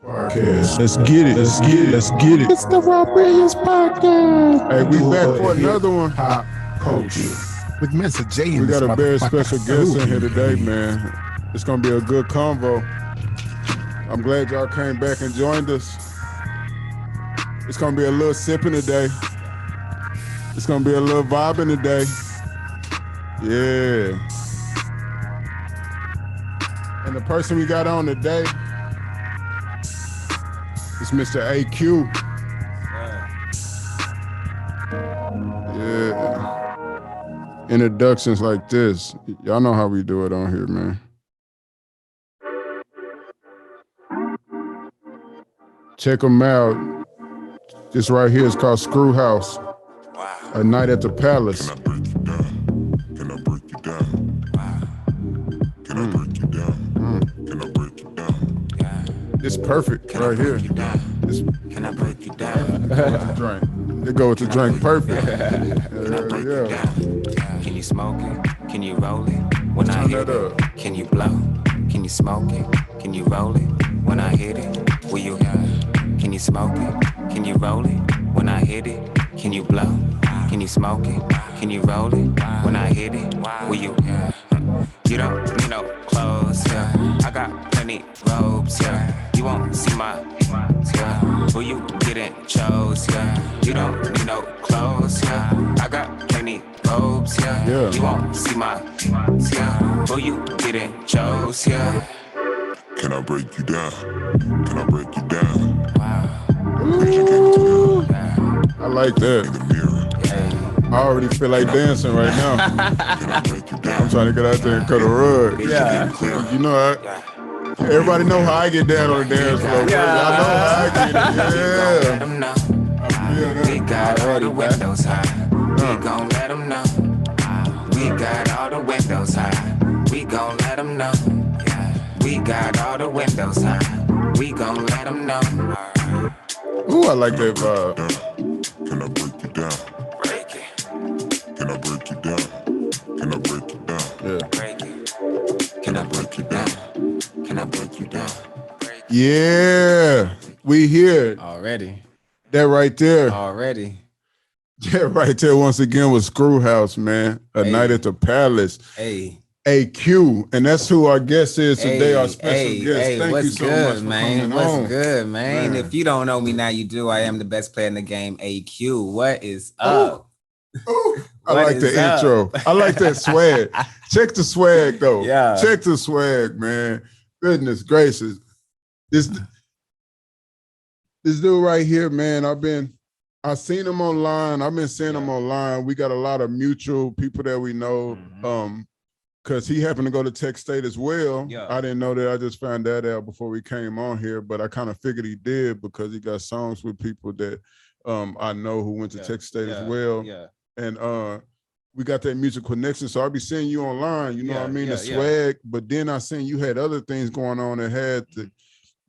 Podcast. Let's get it. Let's get it. Let's get it. It's the Raw Brilliance podcast. Hey, we back for another one. Pop culture with Mansa J. We got a very special guest in here today, man. It's gonna be a good convo. I'm glad y'all came back and joined us. It's gonna be a little sipping today. It's gonna be a little vibing today. Yeah. And the person we got on today is Mr. AQ. Yeah. Introductions like this. Y'all know how we do it on here, man. Check them out. This right here is called Screw House. A Night at the Palace. Can I break you down? Can I break you down? Can I break you down? It's perfect right here. It's, Can I break you down? drink. It go with the drink perfect. Can I break you down? Can you smoke it? Can you roll it? When I Turn hit that it, up. can you blow? Can you smoke it? Can you roll it? When I hit it, will you? Can you smoke it? Can you roll it? When I hit it, can you blow? Can you smoke it? Can you roll it? When I hit it, will you? You don't need no clothes, yeah. I got plenty robes, yeah. You won't see my, yeah. Who you getting chose, yeah. You don't need no clothes, yeah. I got plenty robes, yeah. You won't see my, yeah. Who you getting chose, yeah. Can I break you down? Can I break you down? Ooh, I like In that. the mirror. I already feel like dancing right now. Can I break you I'm down? trying to get out there and cut a rug. Yeah. You know, everybody know how I get down on the dance floor. Bro. Y'all know how I get Let it. Yeah. them know. I feel We that. got all the windows high. We gon' let them know. We got all the windows high. We gon' let them know. We got all the windows high. We gon' let them know. Ooh, I like that vibe. Can I break you down? Break it, Can I break you down? Can I break you down? Yeah. break it. Can I break you down? Can I break you down? Yeah. We here. Already. That right there. Already. That right there once again was Screw House, man. A Hey. Night at the Palace. Hey. AQ. And that's who our guest is today, our special hey, guest. hey, Thank what's you so good, much for man? coming What's on. good, man? Man. If you don't know me now, you do. I am the best player in the game, AQ. What is up? Ooh, I What like is the up? intro. I like that swag. Check the swag though. Yeah. Check the swag, man. Goodness gracious. This dude right here, man. I seen him online. I've been seeing him online. We got a lot of mutual people that we know. Because he happened to go to Tech State as well. Yeah. I didn't know that. I just found that out before we came on here, but I kind of figured he did because he got songs with people that I know who went to Tech State as well. Yeah. And we got that mutual connection. So I'll be seeing you online, you know what I mean? Yeah, The swag, but then I seen you had other things going on that had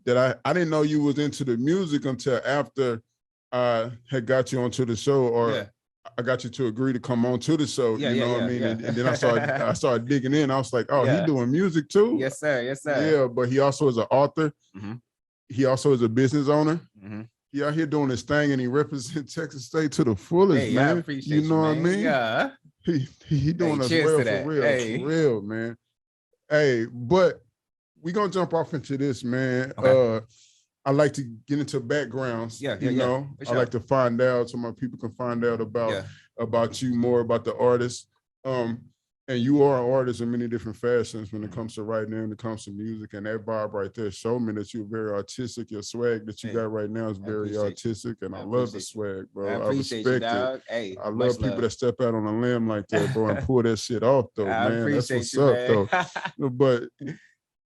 that I didn't know you was into the music until after I had got you onto the show or I got you to agree to come on to the show, you know what I mean? And then I started digging in. I was like, oh, he doing music too? Yes, sir. Yes, sir. Yeah, but he also is an author. He also is a business owner. Mm-hmm. He out here doing his thing and he represents Texas State to the fullest, Hey, man. I appreciate you know what I man. mean? Yeah. He doing us cheers well to for that. real. Hey. For real, man. Hey, but we gonna jump off into this, man. Okay. I like to get into backgrounds. Yeah, you know, for I sure. like to find out so my people can find out about you more, about the artist. And you are an artist in many different fashions when it comes to writing and when it comes to music. And that vibe right there showed me that you're very artistic. Your swag that you got right now is very artistic. And I love the swag, bro. I appreciate you, dog. Hey, I love people that step out on a limb like that, bro, and pull that shit off, though, I man. That's appreciate what's you, up, though. But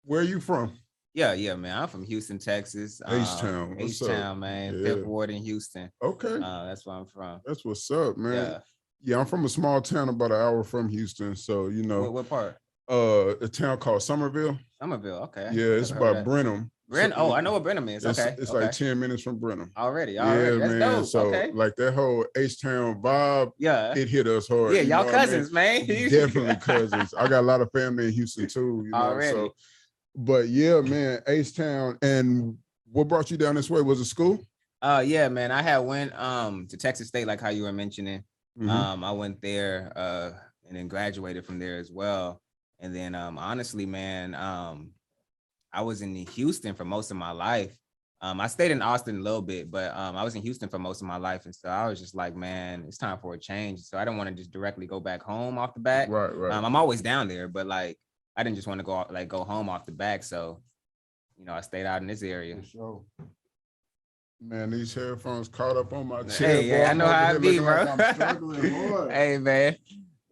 where are you from? Yeah, man. I'm from Houston, Texas. H-Town. What's up? H-Town, man. Yeah. Fifth Ward in Houston. Okay. That's where I'm from. That's what's up, man. Yeah. Yeah, I'm from a small town about an hour from Houston. So, you know, What part? a town called Somerville. Somerville. Okay. Yeah, it's by Brenham. Brenham. Oh, I know what Brenham is. Okay. It's like 10 minutes from Brenham. Already. Yeah, That's man. dope. So Okay. like that whole H-Town vibe, Yeah. it hit us hard. Yeah, you y'all know what I mean? cousins, man. Definitely cousins. I got a lot of family in Houston too, you know. Already. So, but yeah, man, H-Town. And What brought you down this way? Was it school? Yeah, man. I had went to Texas State, like how you were mentioning. I went there and then graduated from there as well. And then honestly, man, I was in Houston for most of my life. I stayed in Austin a little bit, but I was in Houston for most of my life. And so I was just like, man, it's time for a change. So I didn't want to just directly go back home off the back. Right. I'm always down there, but like, I didn't just want to go home off the back. So, you know, I stayed out in this area. For sure. Man, these headphones caught up on my chair. Hey, yeah, I know how it be, bro. Like I'm struggling, boy. Hey, man,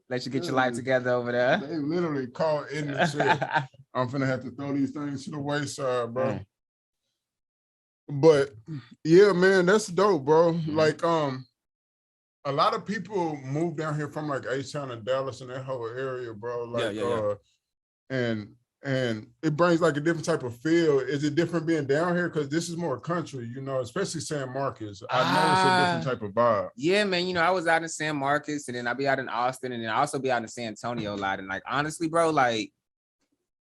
let you get your life together over there. They literally caught in the chair. I'm finna have to throw these things to the wayside, bro. But yeah, man, that's dope, bro. Like, a lot of people move down here from like H-Town and Dallas and that whole area, bro. Like, and it brings like a different type of feel. Is it different being down here? Because this is more country, you know, especially San Marcos. I know it's a different type of vibe. Yeah, man. You know, I was out in San Marcos and then I'll be out in Austin and then I also be out in San Antonio a lot. And like, honestly, bro, like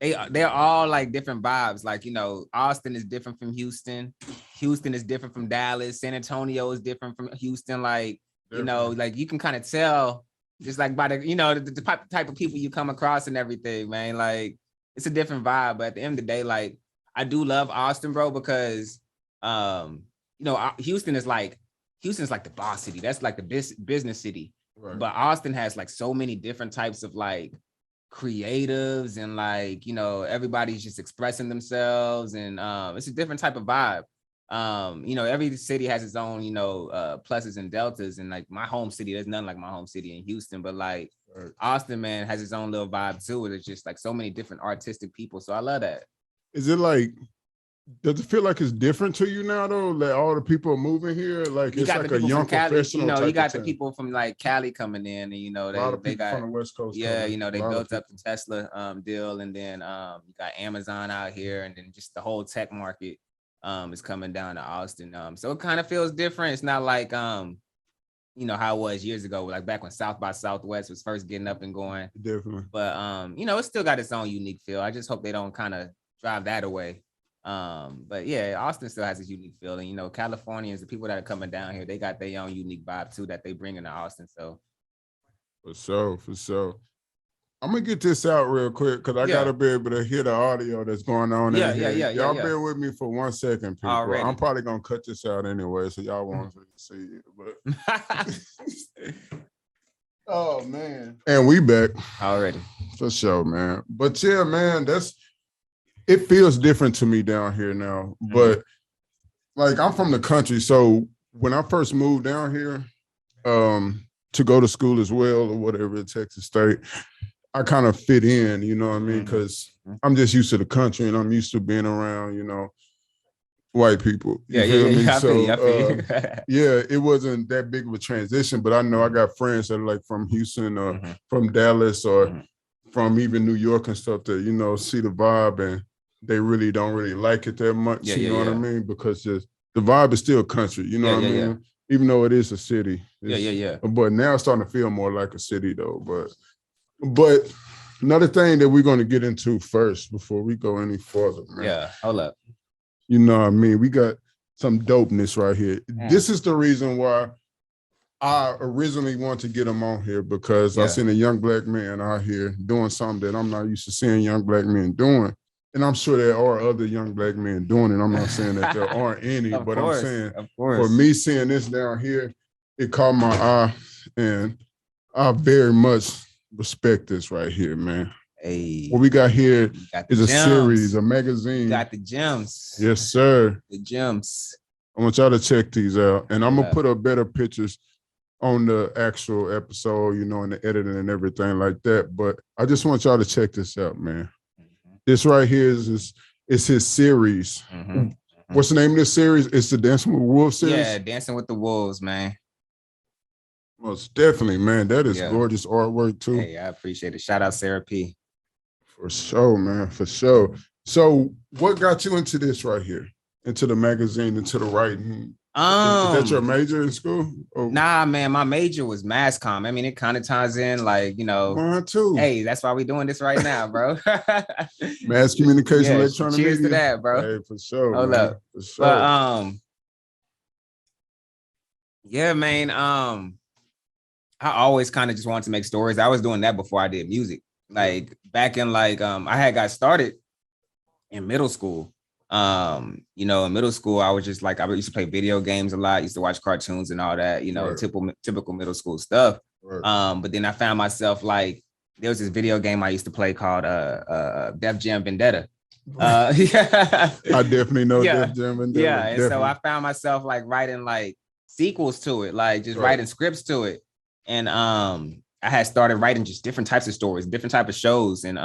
they're all like different vibes. Like, you know, Austin is different from Houston. Houston is different from Dallas. San Antonio is different from Houston. Like, you know, like you can kind of tell just like by the, you know, the type of people you come across and everything, man. Like, it's a different vibe, but at the end of the day, like I do love Austin, bro, because you know, Houston's like the boss city. That's like the business city. Right. But Austin has like so many different types of like creatives and like, you know, everybody's just expressing themselves and it's a different type of vibe. You know, every city has its own, you know, pluses and deltas, and like my home city, there's nothing like my home city in Houston, but like Austin, man, has its own little vibe too. It's just like so many different artistic people. So I love that. Is it like, does it feel like it's different to you now though? Like all the people are moving here, like it's like a young professional. You know, you got the people from like Cali coming in, and you know they got from the West Coast. Yeah, you know they built up the Tesla deal, and then you got Amazon out here, and then just the whole tech market is coming down to Austin. So it kind of feels different. It's not like you know how it was years ago, like back when South by Southwest was first getting up and going. Definitely. But you know, it's still got its own unique feel. I just hope they don't kind of drive that away. But yeah, Austin still has its unique feel. And you know, Californians, the people that are coming down here, they got their own unique vibe too that they bring into Austin. So for sure. I'm gonna get this out real quick because I gotta be able to hear the audio that's going on. Y'all bear with me for 1 second, people. Already. I'm probably gonna cut this out anyway, so y'all won't see it. But oh man, and we back already for sure, man. But yeah, man, it feels different to me down here now. But like I'm from the country, so when I first moved down here, to go to school as well or whatever at Texas State, I kind of fit in, you know what I mean? Because I'm just used to the country and I'm used to being around, you know, white people. Yeah. It wasn't that big of a transition, but I know I got friends that are like from Houston or from Dallas or from even New York and stuff that, you know, see the vibe and they really don't really like it that much, you know what I mean? Because the vibe is still country, you know what I mean? Even though it is a city. But now it's starting to feel more like a city though, But another thing that we're going to get into first before we go any further, man. Yeah, hold up. You know what I mean? We got some dopeness right here. This is the reason why I originally wanted to get him on here because I seen a young black man out here doing something that I'm not used to seeing young black men doing. And I'm sure there are other young black men doing it. I'm not saying that there aren't any, but I'm saying for me seeing this down here, it caught my eye and I very much respect this right here, man. Hey, what we got here is a series, a magazine. You got the gems. Yes, sir. The gems. I want y'all to check these out. And I'm going to put up better pictures on the actual episode, you know, and the editing and everything like that. But I just want y'all to check this out, man. This right here is his series. What's the name of this series? It's the Dancing with Wolves series? Yeah, Dancing with the Wolves, man. Most definitely, man. That is gorgeous artwork too. Hey, I appreciate it. Shout out Sarah P. For sure, man. For sure. So what got you into this right here? Into the magazine, into the writing? Is that your major in school? Oh. Nah, man, my major was mass comm. I mean, it kind of ties in, like, you know. Mine too. Hey, that's why we doing this right now, bro. Mass communication, electronic cheers media. To that, bro. Hey, for sure. Hold man. up. For sure. But yeah, man. I always kind of just wanted to make stories. I was doing that before I did music. Like back in I had got started in middle school. You know, in middle school, I was just like, I used to play video games a lot, used to watch cartoons and all that, you know, right. typical middle school stuff. Right. But then I found myself like, there was this video game I used to play called Def Jam Vendetta. Yeah. I definitely know Def Jam Vendetta. Yeah. And so I found myself like writing like sequels to it, like just writing scripts to it. And I had started writing just different types of stories, different type of shows, and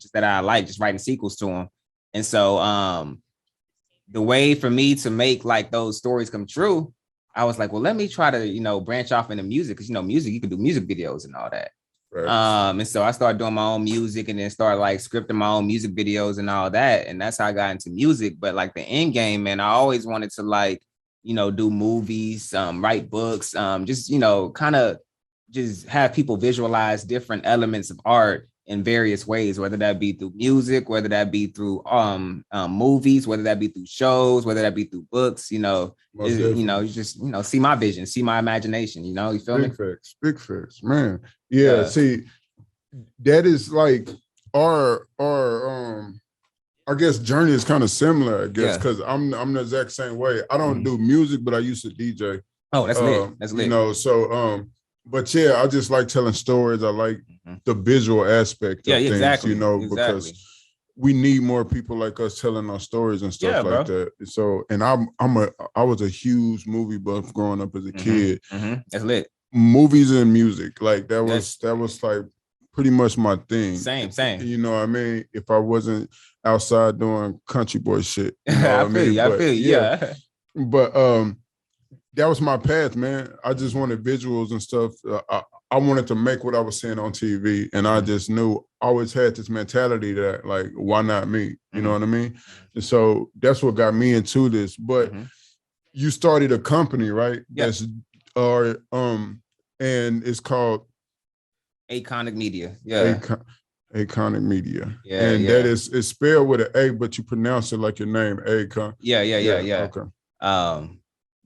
just that I like, just writing sequels to them. And so the way for me to make like those stories come true, I was like, well, let me try to, you know, branch off into music, because, you know, music, you can do music videos and all that. Right. And so I started doing my own music, and then started like scripting my own music videos and all that. And that's how I got into music. But like the end game, man, I always wanted to like, you know, do movies, write books, just, you know, kind of just have people visualize different elements of art in various ways, whether that be through music, whether that be through movies, whether that be through shows, whether that be through books, you know, you know, you just, you know, see my vision, see my imagination, you know, you feel me? Big facts, man. Yeah, see, that is like our I guess journey is kind of similar, I guess, because I'm the exact same way. I don't do music, but I used to DJ. Oh, that's lit. That's lit. You know, so but yeah, I just like telling stories. I like the visual aspect of things, exactly. you know, because we need more people like us telling our stories and stuff like that. So, and I was a huge movie buff growing up as a kid. That's lit. Movies and music, like that was like pretty much my thing. Same. You know what I mean? If I wasn't outside doing country boy shit. You know I feel you. Yeah. But that was my path, man. I just wanted visuals and stuff. I wanted to make what I was seeing on TV, and I just knew I always had this mentality that like, why not me? You know what I mean? And so that's what got me into this. But you started a company, right? Yes. And it's called Iconic Media. Yeah. Iconic Media. Yeah. And that is, it's spelled with an A, but you pronounce it like your name, Akon. Yeah. Okay.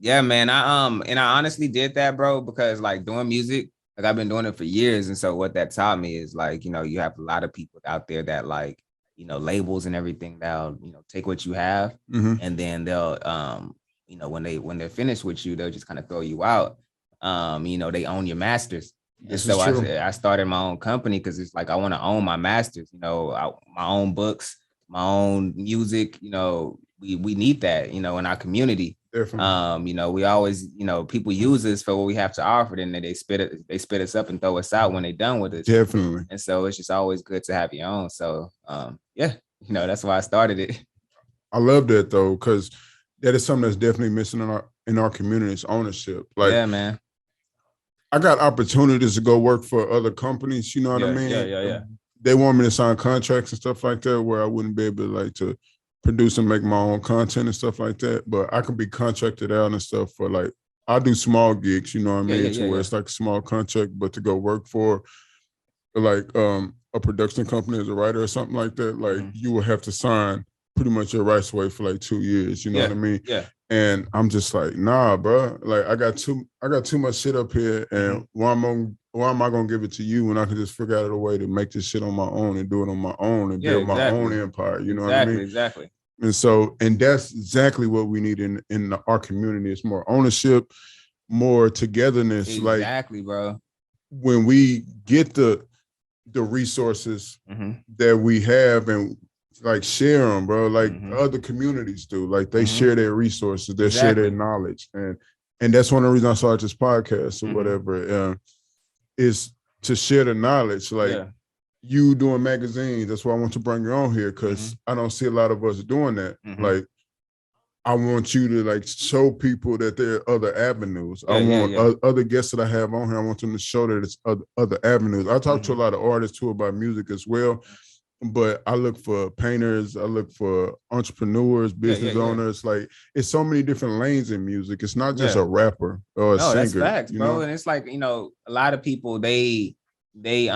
Yeah, man. I honestly did that, bro, because like doing music, like I've been doing it for years. And so what that taught me is like, you know, you have a lot of people out there that like, you know, labels and everything, they'll, you know, take what you have and then they'll, you know, when they're finished with you, they'll just kind of throw you out. You know, they own your masters. And so I started my own company because it's like, I want to own my masters, you know, my own books, my own music, you know, we need that, you know, in our community. Definitely. You know, we always, you know, people use us for what we have to offer, and then they spit us up and throw us out when they're done with us. Definitely. And so it's just always good to have your own. So yeah, you know, that's why I started it. I love that though, because that is something that's definitely missing in our community, is ownership. Like, yeah, man. I got opportunities to go work for other companies, you know what I mean? Yeah. They want me to sign contracts and stuff like that where I wouldn't be able to like to produce and make my own content and stuff like that. But I can be contracted out and stuff for like, I do small gigs, you know what I mean? Where it's like a small contract, but to go work for like a production company as a writer or something like that, like you will have to sign pretty much your rights away for like 2 years, you know what I mean? Yeah. And I'm just like, nah, bro. Like I got too much shit up here, and why am I gonna give it to you when I can just figure out a way to make this shit on my own and do it on my own and build my own empire? You know what I mean? Exactly. And so, and that's exactly what we need in our community. It's more ownership, more togetherness. Exactly, bro. When we get the resources that we have and like share them, bro, like other communities do. Like they share their resources, they share their knowledge. And that's one of the reasons I started this podcast or whatever, is to share the knowledge. Like you doing magazines, that's why I want to bring you on here, because I don't see a lot of us doing that. Like I want you to like show people that there are other avenues. I want other guests that I have on here, I want them to show that it's other avenues. I talk to a lot of artists too about music as well. but I look for painters, I look for entrepreneurs, business owners. Like it's so many different lanes in music. It's not just a rapper or a singer. That's facts, bro. Know? And it's like, a lot of people they they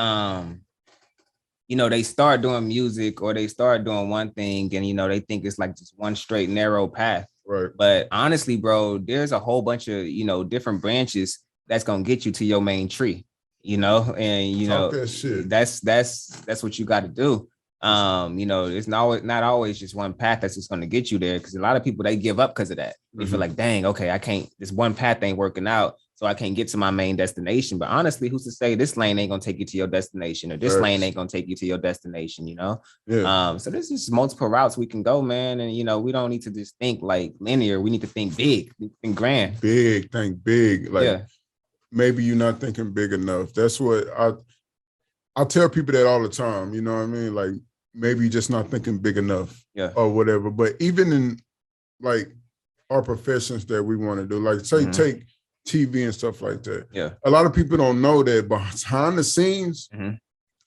start doing music or they start doing one thing and they think it's like just one straight narrow path. Right. But honestly, bro, there's a whole bunch of different branches that's gonna get you to your main tree. And that shit. That's what you got to do. It's not always just one path that's just going to get you there, because a lot of people, they give up because of that. They feel like, dang, okay, I can't, this one path ain't working out, so I can't get to my main destination. But honestly, who's to say this lane ain't gonna take you to your destination, or this lane ain't gonna take you to your destination? So there's just multiple routes we can go, man. And we don't need to just think like linear. We need to think big, think grand. Think big. Like maybe you're not thinking big enough. That's what I tell people that all the time. You know what I mean? Like maybe you're just not thinking big enough, or whatever. But even in like our professions that we want to do, like say take TV and stuff like that. Yeah. A lot of people don't know that behind the scenes,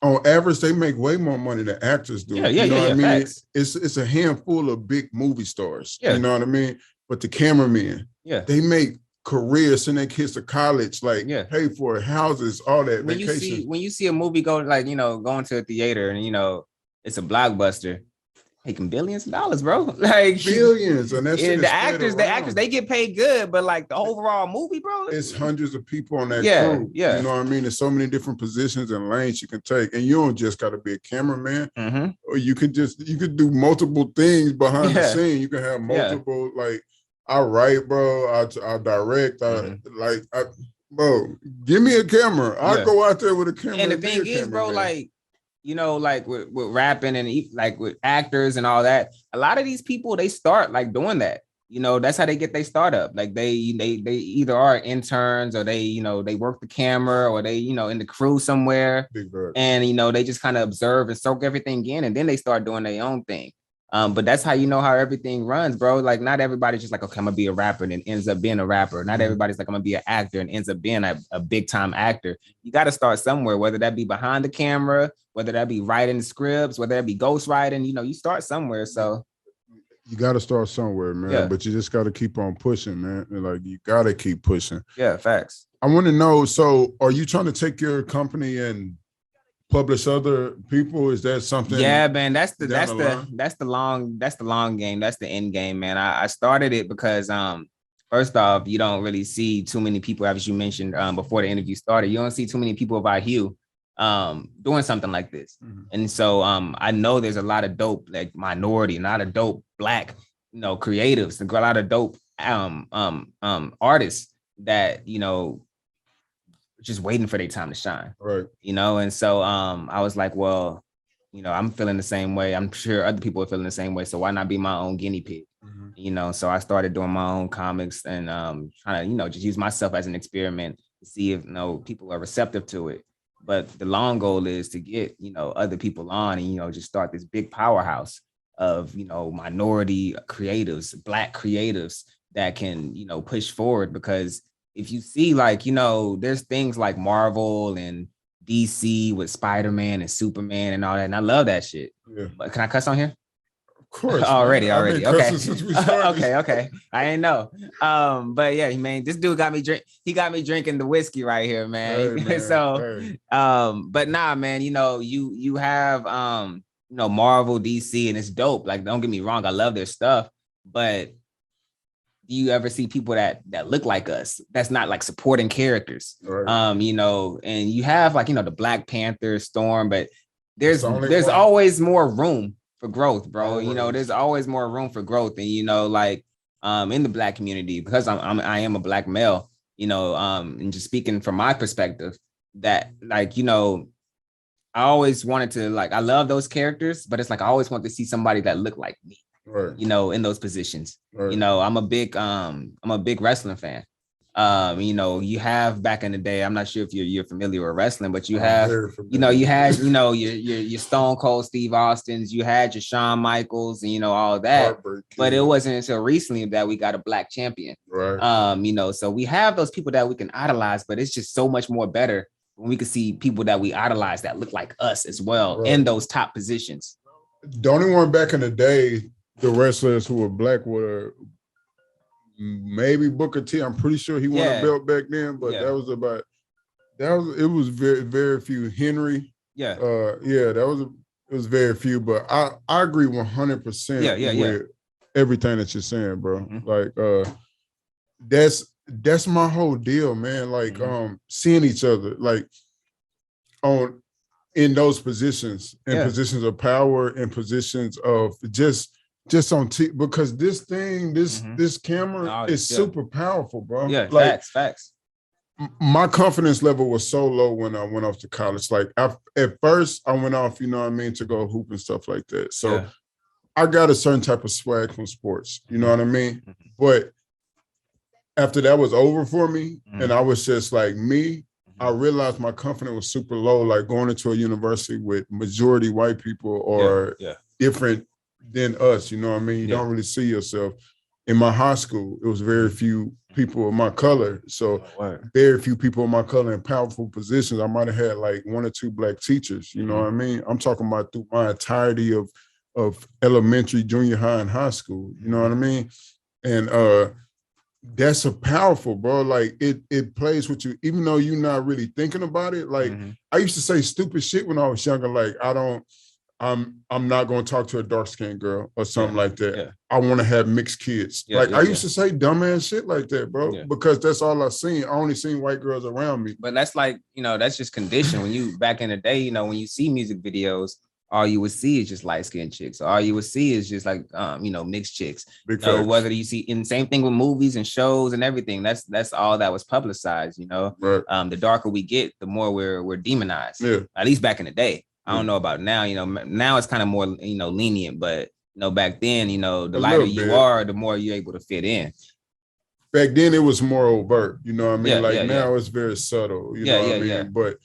on average, they make way more money than actors do. You know what I mean? It's a handful of big movie stars. Yeah. You know what I mean? But the cameramen, they make careers, send their kids to college, pay for houses, all that. When you see a movie go going to a theater and it's a blockbuster, making billions of dollars, bro. Like billions, and that's the actors, they get paid good, but like the overall movie, bro, it's hundreds of people on that crew. Yeah. You know what I mean? There's so many different positions and lanes you can take, and you don't just got to be a cameraman, or you could do multiple things behind the scene. You can have multiple like. I write, bro. I direct. Bro, give me a camera. I'll go out there with a camera. And the thing is, bro, like, like with rapping and like with actors and all that, a lot of these people, they start like doing that. That's how they get their startup. Like they either are interns or they work the camera or they, in the crew somewhere. And, they just kind of observe and soak everything in, and then they start doing their own thing. But that's how how everything runs, bro. Like not everybody's just like, okay, I'm gonna be a rapper and ends up being a rapper. Not everybody's like, I'm gonna be an actor and ends up being a big time actor. You got to start somewhere, whether that be behind the camera, whether that be writing scripts, whether that be ghostwriting. You start somewhere. So you got to start somewhere, man. Yeah. But you just got to keep on pushing, man. Like you got to keep pushing. Yeah, facts. I want to know. So, are you trying to take your company and publish other people? Is that something? Yeah, man. That's the long game. That's the end game, man. I started it because first off, you don't really see too many people, as you mentioned before the interview started. You don't see too many people of our hue doing something like this. And so I know there's a lot of dope like minority, a lot of dope Black creatives, a lot of dope artists that just waiting for their time to shine. Right. And so I was like, well, I'm feeling the same way. I'm sure other people are feeling the same way. So why not be my own guinea pig? So I started doing my own comics and trying to, just use myself as an experiment to see if people are receptive to it. But the long goal is to get, other people on and, just start this big powerhouse of, minority creatives, Black creatives that can, push forward. Because if you see, like, there's things like Marvel and DC with Spider-Man and Superman and all that. And I love that shit. Yeah. But can I cuss on here? Of course. Already. Okay. Okay. Okay. I ain't know. But yeah, man, this dude got me he got me drinking the whiskey right here, man. Hey, man. So, but nah, man, you have, Marvel, DC, and it's dope. Like, don't get me wrong. I love their stuff, but do you ever see people that look like us? That's not like supporting characters, right. And you have like, the Black Panther, Storm, but there's always more room for growth, bro. Always. There's always more room for growth. And, like, in the Black community, because I am a Black male, and just speaking from my perspective that like, I always wanted to, like, I love those characters, but it's like, I always want to see somebody that looked like me. Right. In those positions. Right. I'm a big wrestling fan. You have back in the day, I'm not sure if you're familiar with wrestling, but you have, you had, your Stone Cold Steve Austins, you had your Shawn Michaels and, all that, but it wasn't until recently that we got a Black champion. Right. So we have those people that we can idolize, but it's just so much more better when we could see people that we idolize that look like us as well in those top positions. The only one back in the day, the wrestlers who were black were maybe Booker T. I'm pretty sure he won a belt back then, but it was very, very few. Henry. It was very few, but I agree 100% with everything that you're saying, bro. Like that's my whole deal, man. Like seeing each other like in those positions, in positions of power, in positions of just on because this thing, this camera is super powerful, bro. Yeah, like, facts. My confidence level was so low when I went off to college. Like at first I went off, you know what I mean, to go hoop and stuff like that. So I got a certain type of swag from sports, you know what I mean? But after that was over for me, and I was just like me, I realized my confidence was super low, like going into a university with majority white people or different than us, you know what I mean? You don't really see yourself. In my high school, it was very few people of my color. So very few people of my color in powerful positions. I might have had like 1 or 2 black teachers, you know what I mean? I'm talking about through my entirety of elementary, junior high, and high school, you know what I mean? And that's a powerful, bro. Like it plays with you, even though you're not really thinking about it. Like I used to say stupid shit when I was younger, like I'm not going to talk to a dark-skinned girl or something like that. I want to have mixed kids. I used to say dumbass shit like that, bro, because that's all I seen. I only seen white girls around me. But that's like, you know, that's just conditioned. When you back in the day, you know, when you see music videos, all you would see is just light-skinned chicks. All you would see is just like, you know, mixed chicks. So whether you see, and same thing with movies and shows and everything, that's all that was publicized, you know. The darker we get, the more we're demonized. At least back in the day. I don't know about now, you know, now it's kind of more, you know, lenient, but, you know, back then, you know, the lighter you are, the more you're able to fit in. Back then it was more overt, you know what I mean? Now it's very subtle, you know what I mean? But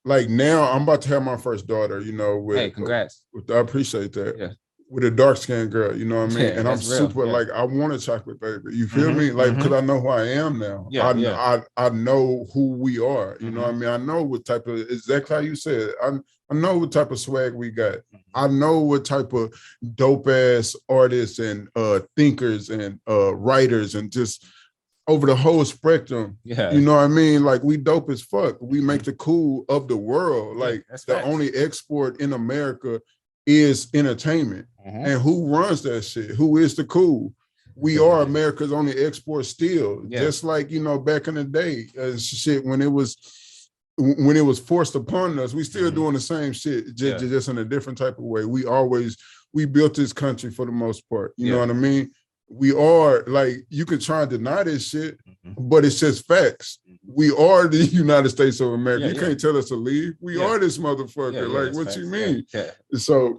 like now I'm about to have my first daughter, you know, with, congrats. I appreciate that. With a dark-skinned girl, you know what I mean? And I'm super like, I want a chocolate baby. You feel me? Like, because I know who I am now. I know who we are. You know what I mean? I know what type of, exactly how you said, I know what type of swag we got. I know what type of dope-ass artists and thinkers and writers and just over the whole spectrum. You know what I mean? Like, we dope as fuck. We make the cool of the world. Like, the only export in America is entertainment. And who runs that shit? Who is the cool? We are America's only export still. Just like, you know, back in the day, shit, when it was forced upon us, we still doing the same shit, just in a different type of way. We built this country for the most part. You know what I mean? We are, like, you can try and deny this shit, but it's just facts. We are the United States of America. You can't tell us to leave. We are this motherfucker. Like, what you mean? So,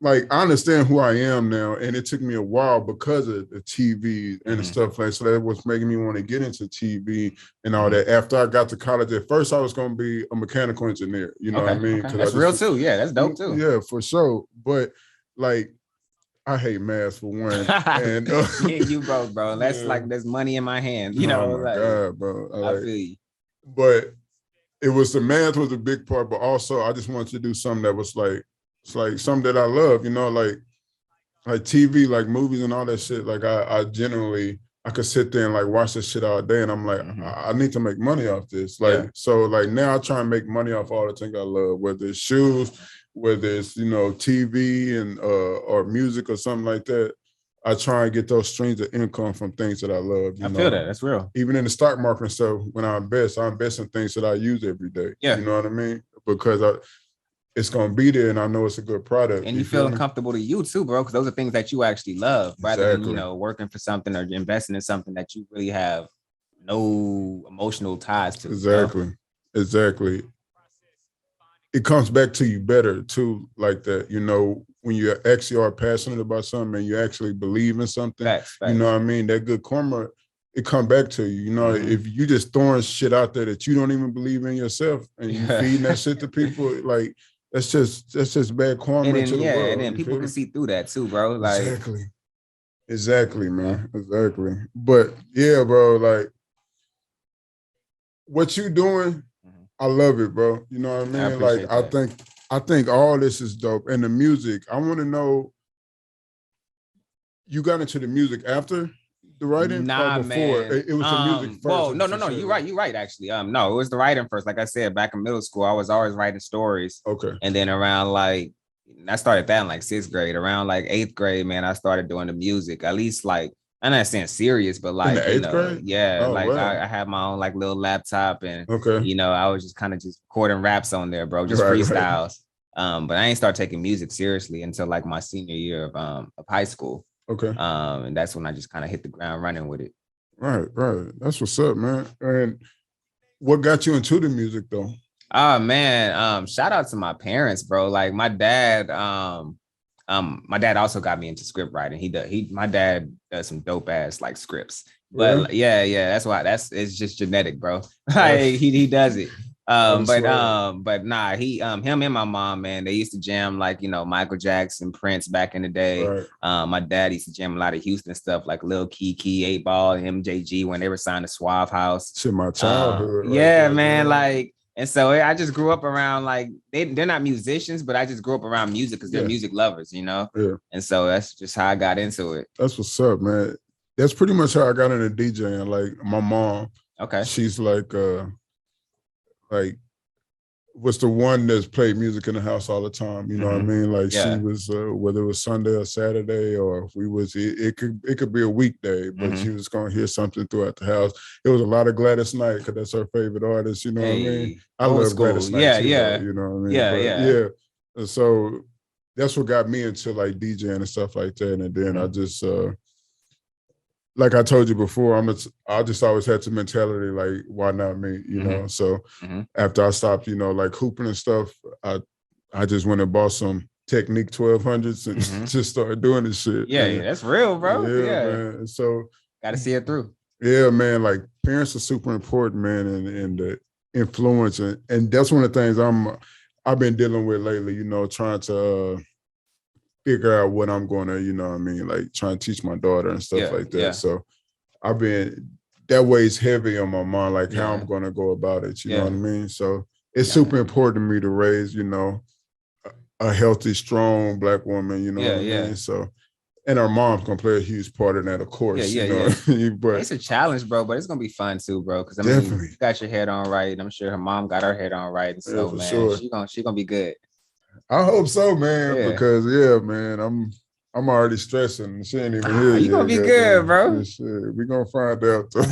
like, I understand who I am now, and it took me a while because of the TV and stuff like that. So that was making me want to get into TV and all that. After I got to college, at first I was going to be a mechanical engineer. You know what I mean? That's real too. Yeah, that's dope too. Yeah, for sure. But like, I hate math for one. And you both, bro. That's like, there's money in my hand. You know, like, God, bro. I feel you. But it was, the math was a big part, but also I just wanted to do something that was like, it's like something that I love, you know, like TV, like movies and all that shit. Like I generally, I could sit there and like watch this shit all day, and I'm like, I need to make money off this. Like, so like now I try and make money off all the things I love, whether it's shoes, whether it's, you know, TV and or music or something like that. I try and get those streams of income from things that I love. I feel that. That's real. Even in the stock market and stuff, when I invest in things that I use every day. You know what I mean? Because it's gonna be there, and I know it's a good product. And you feel comfortable to you too, bro, because those are things that you actually love, rather than, you know, working for something or investing in something that you really have no emotional ties to. Exactly. It comes back to you better too, like that. You know, when you actually are passionate about something and you actually believe in something, you know what I mean? That good karma, it come back to you. You know, if you just throwing shit out there that you don't even believe in yourself, and you feeding that shit to people, like, that's just bad karma to the world. And then people can see through that too, bro. Like, exactly, man. Exactly. But yeah, bro, like, what you doing, I love it, bro. You know what I mean? Like I think all this is dope. And the music, I want to know, you got into the music after the writing or before? Man. It was the music first. Well, no. You're right. Actually, no, it was the writing first. Like I said, back in middle school, I was always writing stories. Okay. And then around like, I started that in like 6th grade. Around like 8th grade, man, I started doing the music. At least like, I'm not saying serious, but like, in the 8th grade? Yeah, Oh, like wow. I had my own like little laptop, and okay. I was just kind of just recording raps on there, bro, just freestyles. But I ain't start taking music seriously until like my senior year of high school. Okay. And that's when I just kind of hit the ground running with it. Right. That's what's up, man. And what got you into the music though? Oh man, shout out to my parents, bro. Like my dad also got me into script writing. My dad does some dope ass like scripts. But yeah, it's just genetic, bro. Like he does it. But nah, him and my mom, man, they used to jam like, Michael Jackson, Prince back in the day. Right. My dad used to jam a lot of Houston stuff like Lil Kiki, 8 Ball, MJG when they were signed to Suave House. Shit, my childhood. Yeah, man, like. And so I just grew up around like they're not musicians, but I just grew up around music because they're music lovers, Yeah. And so that's just how I got into it. That's what's up, man. That's pretty much how I got into DJing. Like my mom, she's like was the one that's played music in the house all the time. You know what I mean? Like she was whether it was Sunday or Saturday, or if we was it could be a weekday, but she was gonna hear something throughout the house. It was a lot of Gladys Knight because that's her favorite artist. You know what I mean? I love Gladys Knight too. Yeah. You know what I mean? Yeah. And so that's what got me into like DJing and stuff like that. And then I just like I told you before, I just always had the mentality like, why not me? You know. So after I stopped, like hooping and stuff, I just went and bought some Technique 1200s and just started doing this shit. Yeah, that's real, bro. Yeah, man. So gotta see it through. Yeah, man. Like parents are super important, man, and the influence, and that's one of the things I've been dealing with lately. Trying to figure out what I'm going to, like trying to teach my daughter and stuff like that. Yeah. So that weighs heavy on my mind, like how I'm going to go about it. You know what I mean? So it's super important to me to raise, a healthy, strong Black woman, you know what I mean? So, and our mom's going to play a huge part in that, of course. But it's a challenge, bro, but it's going to be fun too, bro. Cause you got your head on right. I'm sure her mom got her head on right. And so, man, sure. She gonna be good. I hope so, man, because man, I'm already stressing. She ain't even here. You gonna be good, bro. We gonna find out. But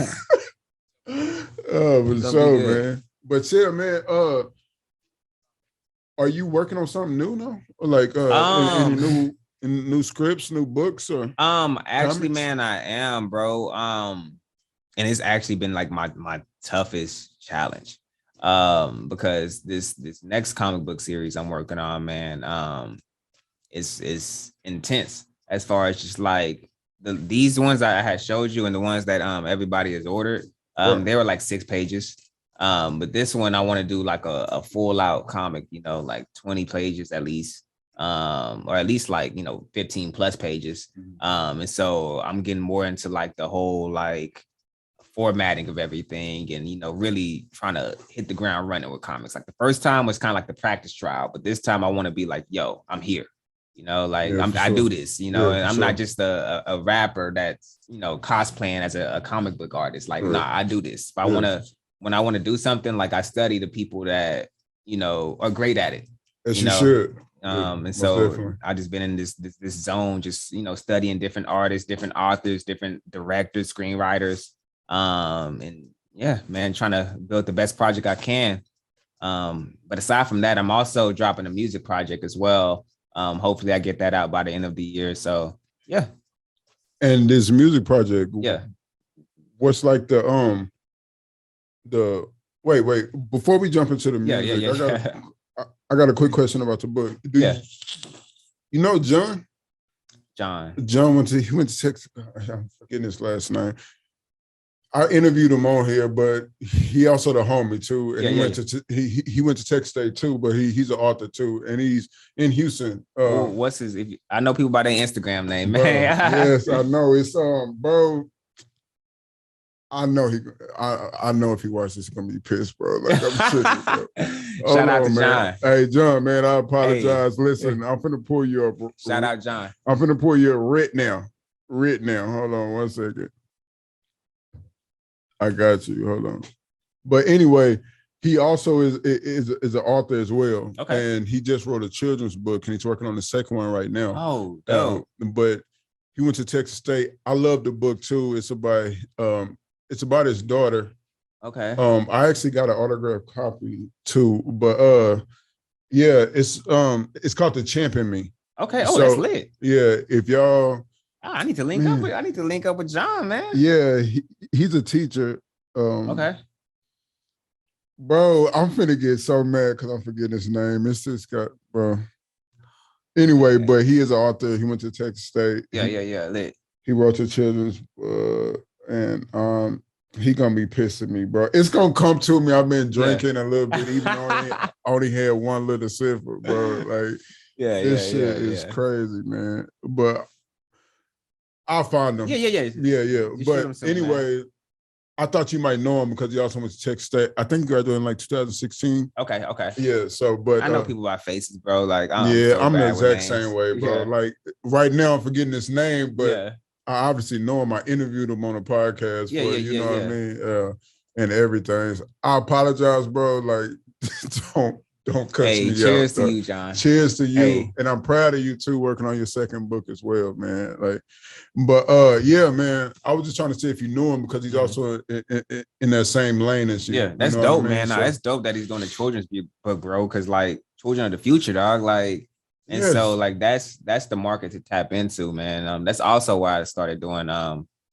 so, man. But yeah, man. Are you working on something new now? Like any new scripts, new books, or actually, comics? man, I am, bro. And it's actually been like my toughest challenge. Because this next comic book series I'm working on, man, is intense as far as just like these ones I had showed you and the ones that everybody has ordered. They were like 6 pages. But this one I want to do like a full out comic, like 20 pages at least, or at least like 15 plus pages. And so I'm getting more into like the whole like formatting of everything and really trying to hit the ground running with comics. Like the first time was kind of like the practice trial, but this time I want to be like, yo, I'm here, I do this, and I'm not just a rapper that's cosplaying as a comic book artist. Like nah, I do this. If I want to, when I want to do something, like I study the people that are great at it. As you should. And so definitely. I just been in this zone, just studying different artists, different authors, different directors, screenwriters. And yeah, man, trying to build the best project I can. But aside from that, I'm also dropping a music project as well. Hopefully I get that out by the end of the year. So yeah. And this music project, yeah. What's like the wait, before we jump into the music, I got a quick question about the book. You know John? John went to Texas. I'm forgetting his last name. I interviewed him on here, but he also the homie too. And he went to Texas State too, but he's an author too, and he's in Houston. What's his? I know people by their Instagram name, man. Yes, I know. It's bro. I know I know if he watches this, he's gonna be pissed, bro. Like I'm tripping, bro. Shout out to John. Hey, John, man, I apologize. Hey. Listen, I'm finna pull you up. Shout out, John. I'm finna pull you up right now. Right now. Hold on 1 second. I got you. Hold on. But anyway, he also is an author as well. Okay. And he just wrote a children's book, and he's working on the second one right now. Oh, dope. But he went to Texas State. I love the book too. It's about his daughter. Okay. I actually got an autographed copy too, but yeah, it's called The Champion Me. Okay. Oh, so, that's lit. Yeah, if y'all I need to link up with John, man. Yeah, he's a teacher. Okay. Bro, I'm finna get so mad because I'm forgetting his name. It's just got, bro. Anyway, okay. But he is an author. He went to Texas State. Yeah, lit. He wrote the children's and he gonna be pissed at me, bro. It's gonna come to me. I've been drinking a little bit, even though I only had one little sip, bro. Like, this shit is crazy, man. But I'll find him. Yeah. But anyway, man. I thought you might know him because he also went to Texas State. I think he graduated in like 2016. Okay. Yeah, so but I know people by faces, bro. Like, I'm the exact same way, bro. Yeah. Like right now, I'm forgetting his name, but I obviously know him. I interviewed him on a podcast for you know what I mean, and everything. So I apologize, bro. Like, don't cut me out. Cheers to you, John. Cheers to you, and I'm proud of you too, working on your second book as well, man. Like, but yeah, man. I was just trying to see if you knew him because he's also in that same lane as you. Yeah, that's dope, man. So, that's dope that he's doing the children's book, bro. Because like, children are the future, dog. Like, and so like that's the market to tap into, man. That's also why I started doing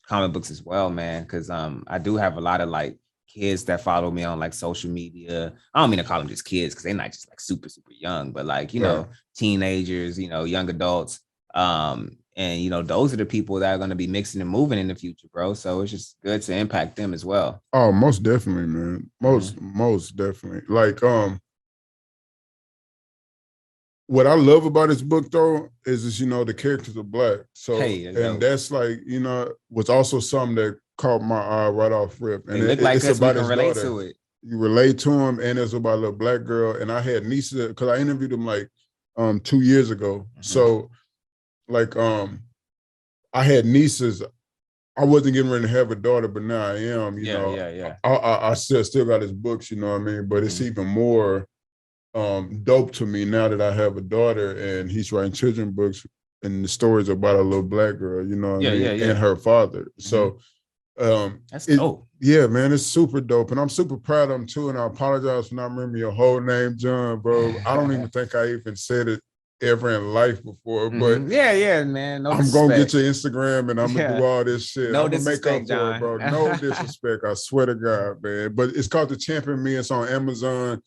comic books as well, man. Because I do have a lot of like kids that follow me on like social media. I don't mean to call them just kids because they're not just like super young, but like, you know, teenagers, you know, young adults. And you know, those are the people that are going to be mixing and moving in the future, bro. So it's just good to impact them as well. Oh, most definitely, man. Most definitely. Like, what I love about this book though is just, you know, the characters are Black. So that's like, you know, was also something that caught my eye right off rip. And they look like us, we can relate to it. You relate to him, and it's about a little Black girl. And I had nieces because I interviewed him like 2 years ago. So like I had nieces. I wasn't getting ready to have a daughter, but now I am. You know, I still got his books. You know what I mean? But it's even more dope to me now that I have a daughter and he's writing children's books, and the stories about a little Black girl. You know what I mean? And her father. So. That's dope. Yeah, man, it's super dope, and I'm super proud of him too. And I apologize for not remembering your whole name, John, bro. I don't even think I even said it ever in life before. But man. No I'm gonna get your Instagram, and I'm gonna do all this shit. No I'm gonna make up John. for it, bro. No disrespect, I swear to God, man. But it's called The Champion Me. It's on Amazon.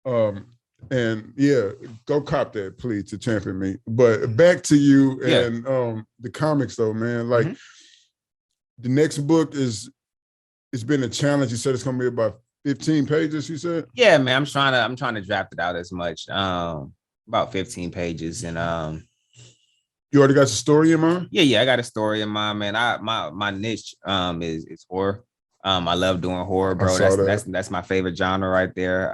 And yeah, go cop that, please, To Champion Me. But back to you and the comics, though, man. Like. The next book it's been a challenge. You said it's gonna be about 15 pages, you said? Yeah, man. I'm trying to draft it out as much. About 15 pages. And you already got your story in mind? Yeah, I got a story in mind, man. My niche is horror. I love doing horror, bro. That's my favorite genre right there.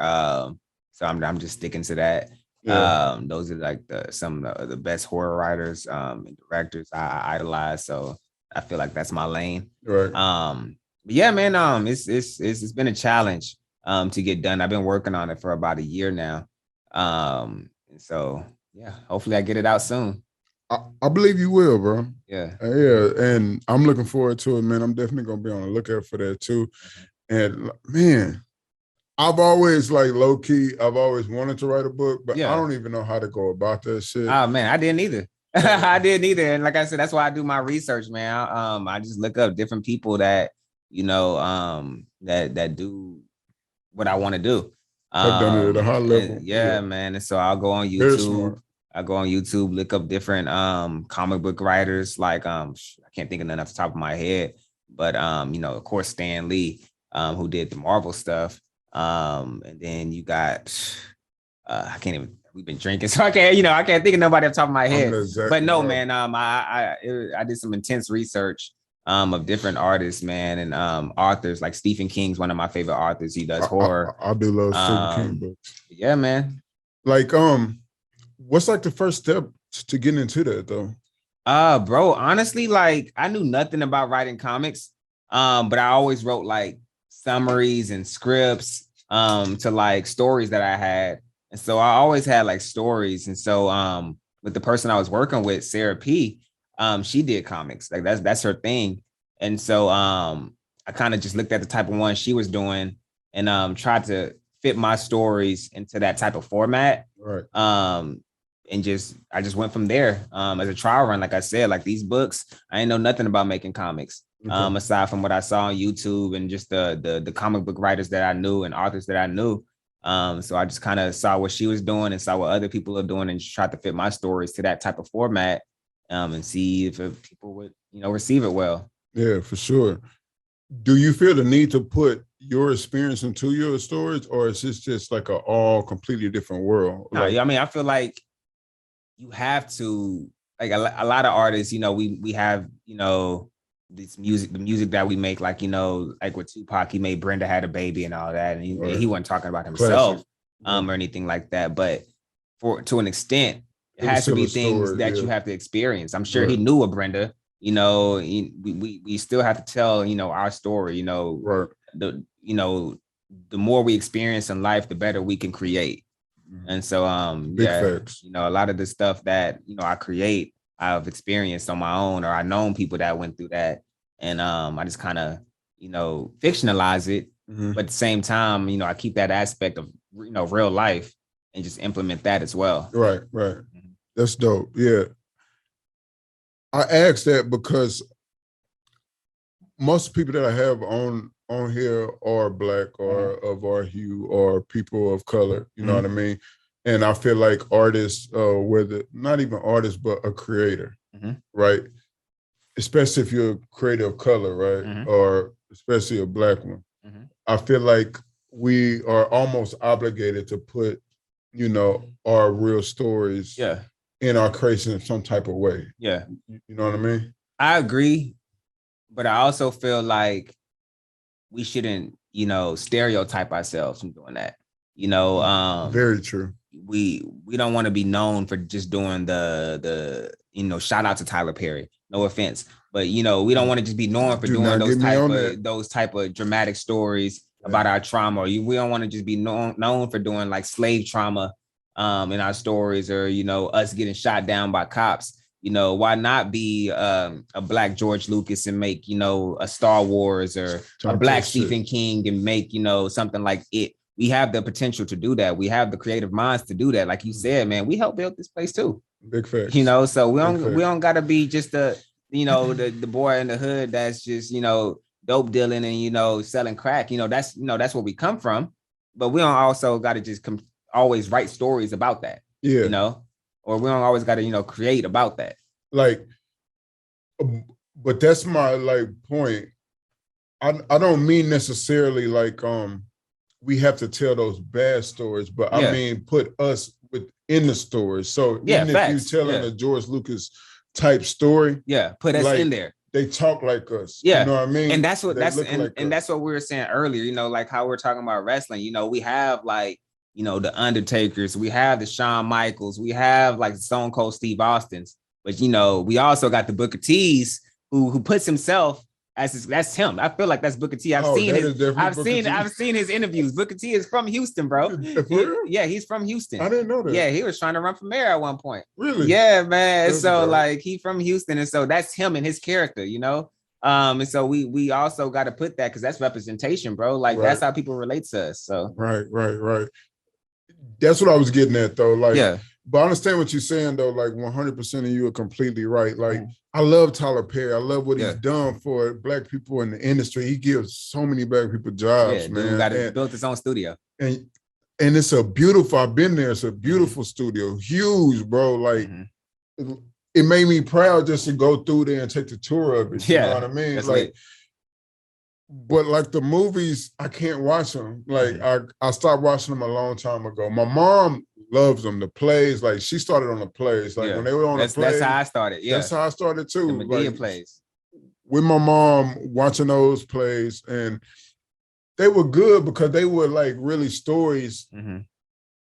So I'm just sticking to that. Yeah. Those are like some of the best horror writers and directors I idolize. So I feel like that's my lane. Right. But yeah, man, it's been a challenge to get done. I've been working on it for about a year now. And so yeah, hopefully I get it out soon. I believe you will, bro. Yeah. And I'm looking forward to it, man. I'm definitely gonna be on the lookout for that too. And man, I've always like low key, I've always wanted to write a book, but I don't even know how to go about that shit. Oh man, I didn't either. I didn't either. And like I said, that's why I do my research, man. I just look up different people that, you know, that do what I want to do. I've done it at a high level. Yeah, man. And so I'll go on YouTube. Look up different comic book writers. Like I can't think of none off the top of my head, but you know, of course, Stan Lee, who did the Marvel stuff. And then you got I can't even. We've been drinking, so I can't think of nobody off the top of my head. But no, man, I did some intense research of different artists, man, and authors. Like Stephen King's one of my favorite authors. He does horror. I do love Stephen King books. Yeah, man. Like, what's like the first step to getting into that though? Bro, honestly, like I knew nothing about writing comics. But I always wrote like summaries and scripts to like stories that I had. And so I always had like stories. And so with the person I was working with, Sarah P, she did comics. Like that's her thing. And so I kind of just looked at the type of one she was doing and tried to fit my stories into that type of format. Right. And I just went from there as a trial run. Like I said, like these books, I ain't know nothing about making comics. Aside from what I saw on YouTube and just the comic book writers that I knew and authors that I knew. So I just kind of saw what she was doing and saw what other people are doing and just tried to fit my stories to that type of format and see if people would, receive it well. Yeah, for sure. Do you feel the need to put your experience into your stories, or is this just like a all completely different world? No, I mean, I feel like you have to, like a lot of artists, we have, this music, the music that we make, like, like with Tupac, he made Brenda Had a Baby and all that. And he wasn't talking about himself or anything like that. But to an extent, it has to be things that you have to experience. I'm sure he knew of Brenda, we still have to tell, our story, the more we experience in life, the better we can create. And so, facts. A lot of the stuff that, I create, I've experienced on my own, or I known people that went through that. And I just kind of, fictionalize it. But at the same time, I keep that aspect of, real life and just implement that as well. Right. That's dope. Yeah. I asked that because most people that I have on here are Black or of our hue or people of color, you know what I mean? And I feel like artists, whether not even artists, but a creator, right? Especially if you're a creator of color, right? Or especially a Black one. I feel like we are almost obligated to put, our real stories in our creation in some type of way. Yeah. You know what I mean? I agree. But I also feel like we shouldn't, stereotype ourselves from doing that. Very true. We don't want to be known for just doing the shout out to Tyler Perry. No offense, but we don't want to just be known for doing those type of dramatic stories about our trauma. We don't want to just be known for doing like slave trauma in our stories, or us getting shot down by cops. Why not be a Black George Lucas and make a Star Wars, or a Black Stephen King and make something like it. We have the potential to do that. We have the creative minds to do that. Like you said, man, we helped build this place too. Big facts. So we don't gotta be just the boy in the hood that's just dope dealing and selling crack. That's where we come from. But we don't also gotta just always write stories about that. Yeah. Or we don't always gotta create about that. Like, but that's my like point. I don't mean necessarily like we have to tell those bad stories, but I mean put us within the story. So even if you're telling a George Lucas type story, put us in there. They talk like us. Yeah. You know what I mean? And that's what that's what we were saying earlier, like how we're talking about wrestling. We have like, the Undertakers, we have the Shawn Michaels, we have like Stone Cold Steve Austins, but we also got the Booker T's who puts himself as that's him. I feel like that's Booker T. I've seen his interviews. Booker T is from Houston, bro. He's from Houston. I didn't know that. Yeah, he was trying to run for mayor at one point. Really? Yeah, man. That's like he from Houston, and so that's him and his character, And so we also got to put that, because that's representation, bro. Like that's how people relate to us. So right. That's what I was getting at, though. Like, but I understand what you're saying, though. Like 100% of you are completely right. Like, I love Tyler Perry. I love what he's done for Black people in the industry. He gives so many Black people jobs, man. He built his own studio. And it's a beautiful, I've been there. It's a beautiful studio. Huge, bro. Like, it made me proud just to go through there and take the tour of it. You know what I mean? Like, lit. But like the movies, I can't watch them. Like I stopped watching them a long time ago. My mom loves them. The plays, like she started on the plays. Like when they were on the plays. That's how I started. Yeah, that's how I started too. The Medea plays. with my mom watching those plays, and they were good because they were like really stories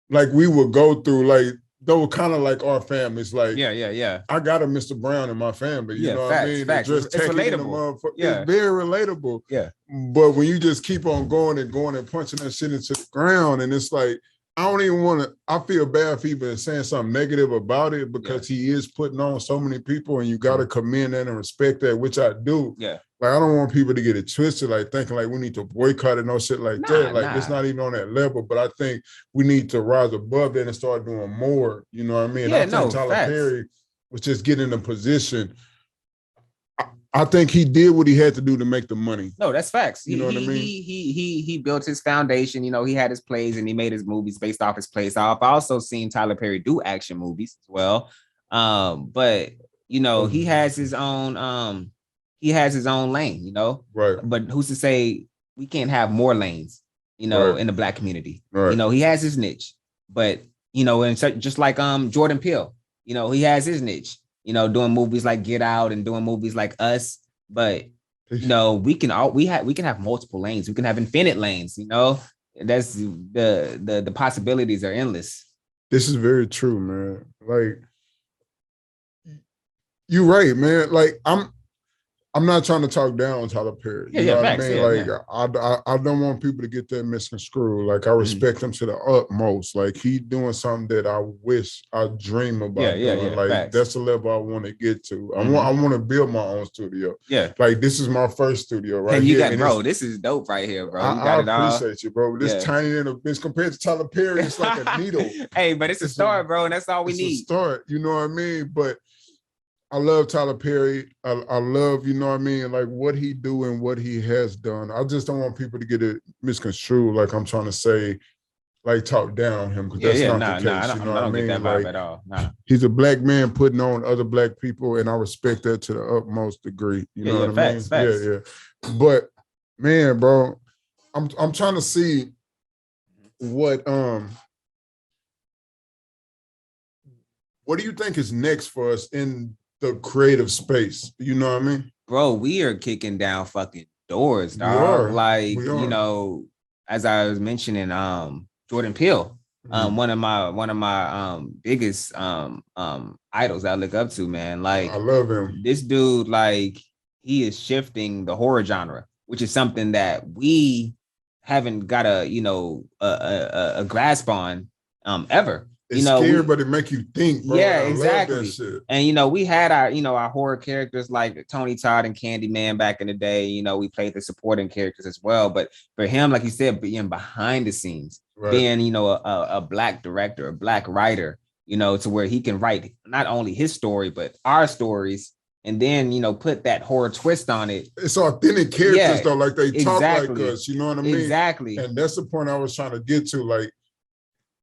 like we would go through, like they were kind of like our families. Like, I got a Mr. Brown in my family. You know what I mean? Facts. It's relatable. It's very relatable. Yeah. But when you just keep on going and punching that shit into the ground, and it's like, I don't even want to, I feel bad for even saying something negative about it because he is putting on so many people, and you got to commend that and respect that, which I do. Yeah. Like, I don't want people to get it twisted, like thinking like we need to boycott it, no shit like that. Like, it's not even on that level, but I think we need to rise above that and start doing more. You know what I mean? Yeah, I think Tyler Perry was just getting in a position. I think he did what he had to do to make the money. No, that's facts. You know what I mean? He built his foundation. You know, he had his plays and he made his movies based off his plays. I've also seen Tyler Perry do action movies as well. But you know, he has his own lane, you know. Right. But who's to say we can't have more lanes, you know, in the Black community? Right. You know, he has his niche. But, you know, and just like Jordan Peele, you know, he has his niche. You know, doing movies like Get Out and doing movies like Us, but you know, we can have multiple lanes. We can have infinite lanes. You know, that's the possibilities are endless. This is very true, man. Like, you're right, man. Like, I'm not trying to talk down on Tyler Perry. You know what I mean? I don't want people to get that misconstrued. Like, I respect him to the utmost. Like, he doing something that I wish I dream about doing. Like, that's the level I want to get to. I want to build my own studio. Yeah. Like, this is my first studio, right? And you got, bro, this is dope right here, bro. I appreciate you, bro. This tiny little bitch compared to Tyler Perry, it's like a needle. Hey, but it's a start, bro, and that's all we need. It's a start, you know what I mean? But I love Tyler Perry. I love, you know what I mean, like what he do and what he has done. I just don't want people to get it misconstrued, like I'm trying to say, like talk down on him, because that's not the case. I don't get that vibe at all. He's a Black man putting on other Black people, and I respect that to the utmost degree. You know what I mean? Facts. Yeah. But man, bro, I'm trying to see what do you think is next for us in the creative space? You know what I mean? Bro, we are kicking down fucking doors, dog. Like, you know, as I was mentioning, Jordan Peele, one of my biggest idols I look up to, man. Like, I love him. This dude, like, he is shifting the horror genre, which is something that we haven't got a grasp on ever. It's scary, but it make you think, bro. Yeah, exactly. And you know, we had our horror characters like Tony Todd and Candyman back in the day. You know, we played the supporting characters as well. But for him, like you said, being behind the scenes, being, you know, a Black director, a Black writer, you know, to where he can write not only his story, but our stories, and then, you know, put that horror twist on it. It's authentic characters though, like they talk like us, you know what I mean? Exactly. And that's the point I was trying to get to. Like,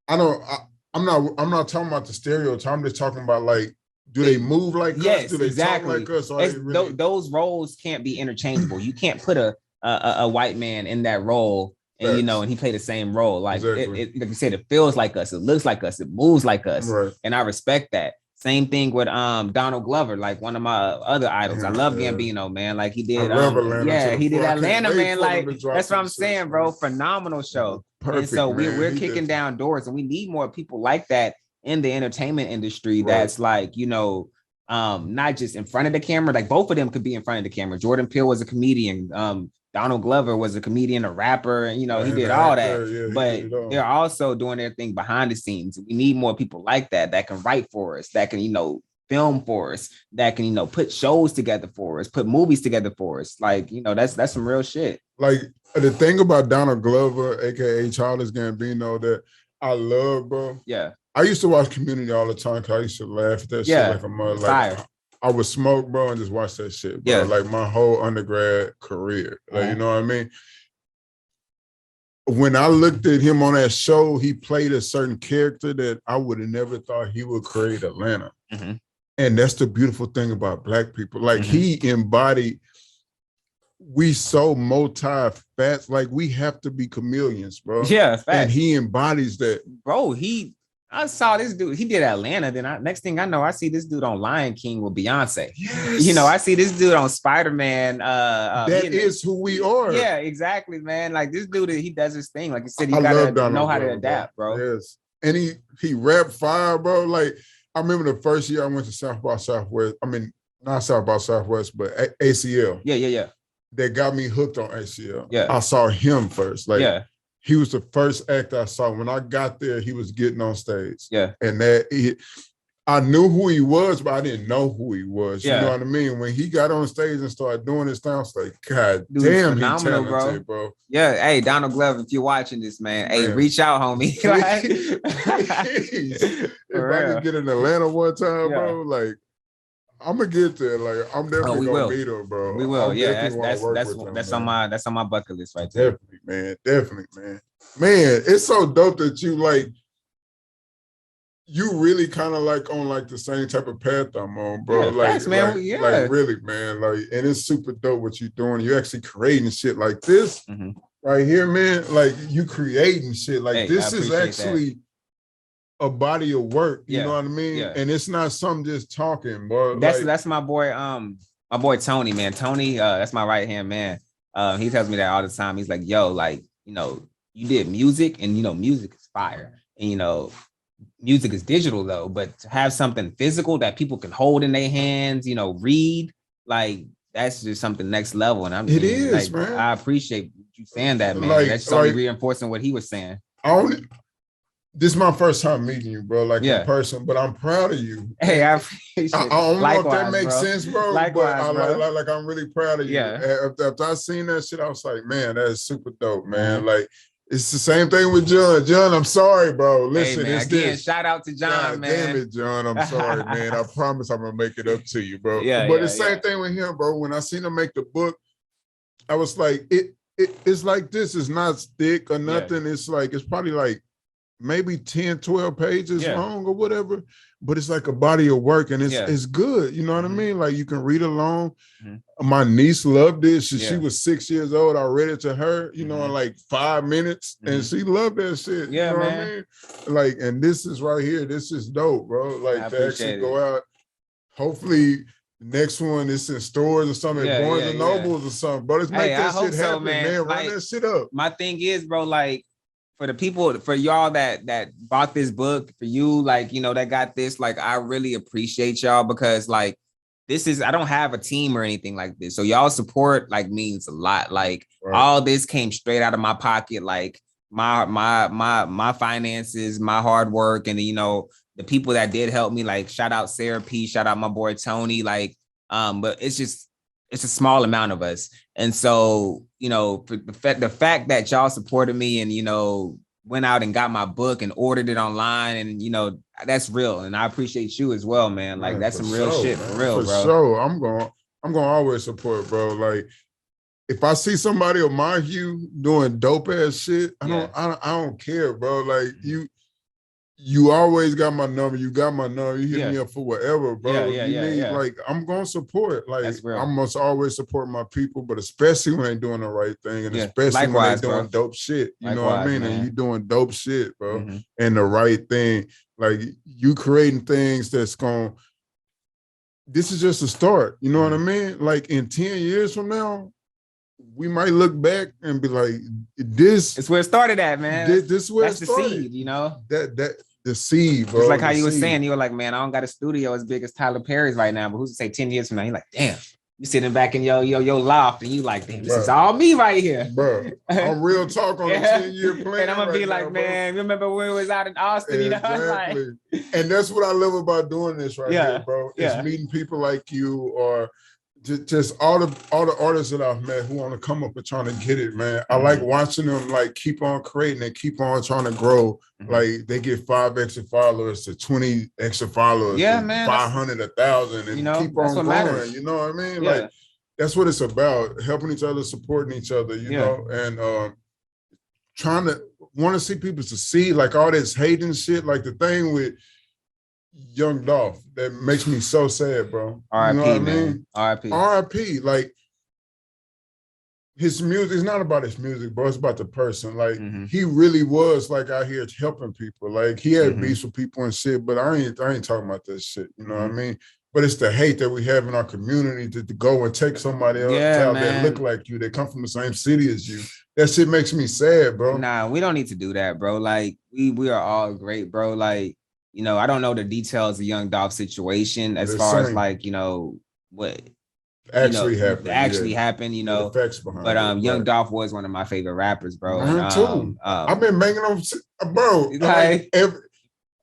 I'm not talking about the stereotype. I'm just talking about, like, do they move like us? Do they talk like us? Or those roles can't be interchangeable. You can't put a white man in that role and you know, and he played the same role. Like, it, like you said, it feels like us, it looks like us, it moves like us, and I respect that. Same thing with Donald Glover, like one of my other idols. I love Gambino, man. Like, he did, he did Atlanta, man. Like, that's what I'm saying, bro. Phenomenal show. Perfect, and so we're kicking down doors, and we need more people like that in the entertainment industry. That's like, you know, not just in front of the camera. Like, both of them could be in front of the camera. Jordan Peele was a comedian. Donald Glover was a comedian, a rapper, and, you know, he did all that. But they're also doing their thing behind the scenes. We need more people like that can write for us, that can, you know, film for us, that can, you know, put shows together for us, put movies together for us. Like, you know, that's some real shit. Like, the thing about Donald Glover, aka Childish Gambino, that I love, bro. Yeah. I used to watch Community all the time because I used to laugh at that shit like a mother. Like, I would smoke, bro, and just watch that shit, bro. Like, my whole undergrad career. Like, you know what I mean? When I looked at him on that show, he played a certain character that I would have never thought he would create Atlanta. And that's the beautiful thing about Black people. Like, he embodied, we so multi-fats, like, we have to be chameleons, bro. Yeah, facts. And he embodies that. Bro, I saw this dude. He did Atlanta. Then next thing I know, I see this dude on Lion King with Beyonce. Yes. You know, I see this dude on Spider-Man. That is who we are. Yeah, exactly, man. Like this dude, he does his thing. Like you said, he gotta know how to adapt, bro. Yes. And he rapped fire, bro. Like I remember the first year I went to South by Southwest. I mean, not South by Southwest, but ACL. Yeah. That got me hooked on ACL. Yeah. I saw him first. Like, yeah. He was the first actor I saw. When I got there, he was getting on stage. Yeah. And I knew who he was, but I didn't know who he was. Yeah. You know what I mean? When he got on stage and started doing his thing, I was like, God Dude, damn, he's he talented, bro. Yeah. Hey, Donald Glover, if you're watching this, man, hey, reach out, homie. Please. If I could get in Atlanta one time, bro, like, I'm gonna get there. Like, I'm definitely gonna meet him, bro. We will. Yeah, that's on my bucket list right there. Definitely, man. Man, it's so dope that you like. You really kind of like on like the same type of path I'm on, bro. Yeah, like, thanks, man. Like really, man. Like, and it's super dope what you're doing. You're actually creating shit like this right here, man. Like you creating shit. Like this is actually a body of work. You know what I mean? Yeah. And it's not some just talking, bro. That's my boy. My boy Tony, man. Tony, that's my right hand man. He tells me that all the time. He's like, yo, like, you know, you did music, and you know, music is fire, and you know, music is digital though, but to have something physical that people can hold in their hands, you know, read, like that's just something next level. And man. I appreciate you saying that, man. Like, that's only reinforcing what he was saying. This is my first time meeting you, bro, like in person, but I'm proud of you. Hey, I appreciate it. I don't know if that makes sense, bro. Likewise, but like I'm really proud of you. Yeah. After I seen that shit, I was like, man, that is super dope, man. Like, it's the same thing with John. John, I'm sorry, bro. Listen, hey, man, it's again, this. Shout out to John, man. Damn it, John. I'm sorry, man. I promise I'm gonna make it up to you, bro. But the same thing with him, bro. When I seen him make the book, I was like, it's like this. It's not thick or nothing. It's like, it's probably like maybe 10, 12 pages long or whatever. But it's like a body of work, and it's good. You know what I mean? Like you can read along. My niece loved it. She was 6 years old. I read it to her, you know, in like 5 minutes, and she loved that shit. Yeah, you know man. what I mean? Like, and this is right here. This is dope, bro. Like to actually go out. Hopefully, next one is in stores or something, Barnes and Nobles or something. Bro, let's make that shit happen, man. Like, run that shit up. My thing is, bro, like, for the people, for y'all that bought this book, for you, like, you know, that got this, like, I really appreciate y'all, because like, this is, I don't have a team or anything like this. So y'all support like means a lot. Like all this came straight out of my pocket, like my finances, my hard work, and you know, the people that did help me, like shout out Sarah P, shout out my boy Tony, like, but it's a small amount of us. And so, you know, for the fact that y'all supported me and, you know, went out and got my book and ordered it online, and, you know, that's real. And I appreciate you as well, man. Like, that's some real shit, for real, bro. So I'm gonna always support, bro. Like, if I see somebody of my hue doing dope ass shit, I don't care, bro. Like you always got my number. You got my number. You hit me up for whatever, bro. Like, I'm gonna support. Like, I must always support my people, but especially when they doing the right thing, and especially when they doing dope shit. You know what I mean? Man. And you doing dope shit, bro, and the right thing. Like, you creating things that's gonna. This is just a start. You know what I mean? Like, in 10 years from now, we might look back and be like, "This." It's where it started at, man. This where that's it started. The seed, you know. The seed, bro. It's like how you were saying, you were like, man, I don't got a studio as big as Tyler Perry's right now, but who's to say 10 years from now? You're like, damn, you sitting back in your loft, and you like, damn, this is all me right here, bro. I'm real talk on a 10-year plan. And I'm gonna be like, man, remember when we was out in Austin? Exactly. You know, like, and that's what I love about doing this right here, bro. Is meeting people like you, or just all the artists that I've met who want to come up and trying to get it, man. I like watching them like keep on creating and keep on trying to grow. Like, they get 5 extra followers to 20 extra followers, man, 500, 1,000, and, you know, keep on growing. You know what I mean? Like, that's what it's about: helping each other, supporting each other. You know, and trying to want to see people succeed. Like, all this hating shit, like the thing with Young Dolph, that makes me so sad, bro. R.I.P. You know what man. I mean? R.I.P. R.I.P. Like, his music is not about his music, bro. It's about the person. Like Mhm. he really was like out here helping people. Like he had Mhm. beefs with people and shit, but I ain't talking about that shit. You know what I Mhm. mean? But it's the hate that we have in our community to go and take somebody else Yeah, out that man. look like you, that come from the same city as you. That shit makes me sad, bro. Nah, we don't need to do that, bro. Like we are all great, bro. Like, you know, I don't know the details of Young Dolph situation as The far as same. like, you know, what Actually you know, happened. actually Yeah. happened, you The know. facts behind But it. Young Right. Dolph was one of my favorite rappers, bro. Mine And too. I've been banging him, bro. Like,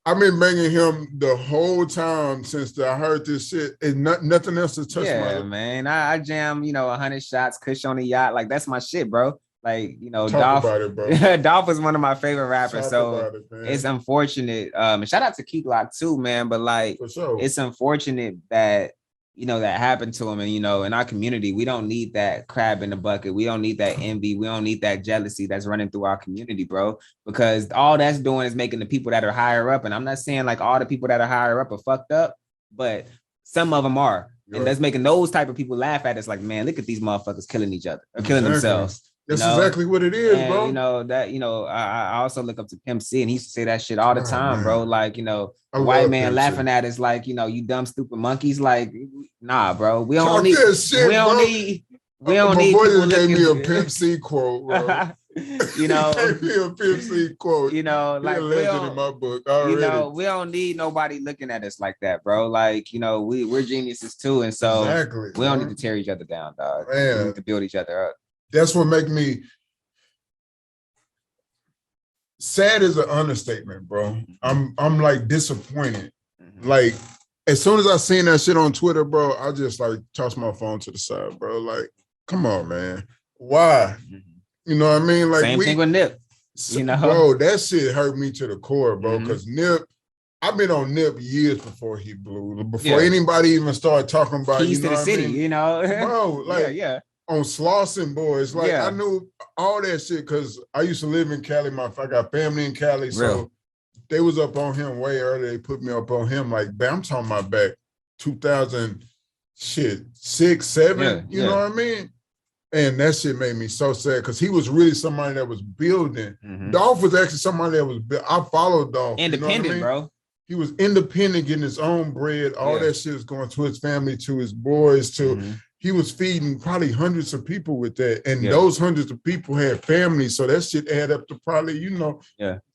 I've been banging him the whole time since I heard this shit, and nothing else has touched yeah, my. man. I jam, you know, 100 shots, Kush on the yacht. Like that's my shit, bro. Like, you know, Talk Dolph, about it, bro. Dolph is one of my favorite rappers. Talk So about it, man. it's unfortunate. And shout out to Keith Lock too, man. But like, For sure. it's unfortunate that you know that happened to him. And you know, in our community, we don't need that crab in the bucket. We don't need that envy. We don't need that jealousy that's running through our community, bro. Because all that's doing is making the people that are higher up. And I'm not saying like all the people that are higher up are fucked up, but some of them are. And that's making those type of people laugh at us like, man, look at these motherfuckers killing each other or killing themselves. That's exactly what it is, bro. You know, that, you know, I also look up to Pimp C and he used to say that shit all the time, bro. Like, you know, a white man laughing at us like, you know, you dumb, stupid monkeys. Like, nah, bro. We don't need shit, we don't need my boy people just gave me looking. a Pimp C quote, bro. You know, gave me a Pimp C quote. You know, like a legend in my book already. You know, we don't need nobody looking at us like that, bro. Like, you know, we're geniuses too, and so we don't need to tear each other down, dog. Man, we need to build each other up. That's what make me sad is an understatement, bro. I'm like disappointed. Like as soon as I seen that shit on Twitter, bro, I just like tossed my phone to the side, bro. Like, come on, man. Why? You know what I mean? Like same thing with Nip. You know, bro, that shit hurt me to the core, bro. Because Nip, I've been on Nip years before he blew. Before anybody even started talking about Keys to the city, you know, bro. Like, on Slauson Boys, like I knew all that shit because I used to live in Cali. I got family in Cali, so they was up on him way earlier. They put me up on him like, I'm talking about back 2006, 7. You know what I mean? And that shit made me so sad because he was really somebody that was building. Dolph was actually somebody that was. I followed Dolph. Independent, you know what I mean? bro. He was independent, getting his own bread. All that shit was going to his family, to his boys, to. He was feeding probably hundreds of people with that. And those hundreds of people had families. So that shit add up to probably, you know,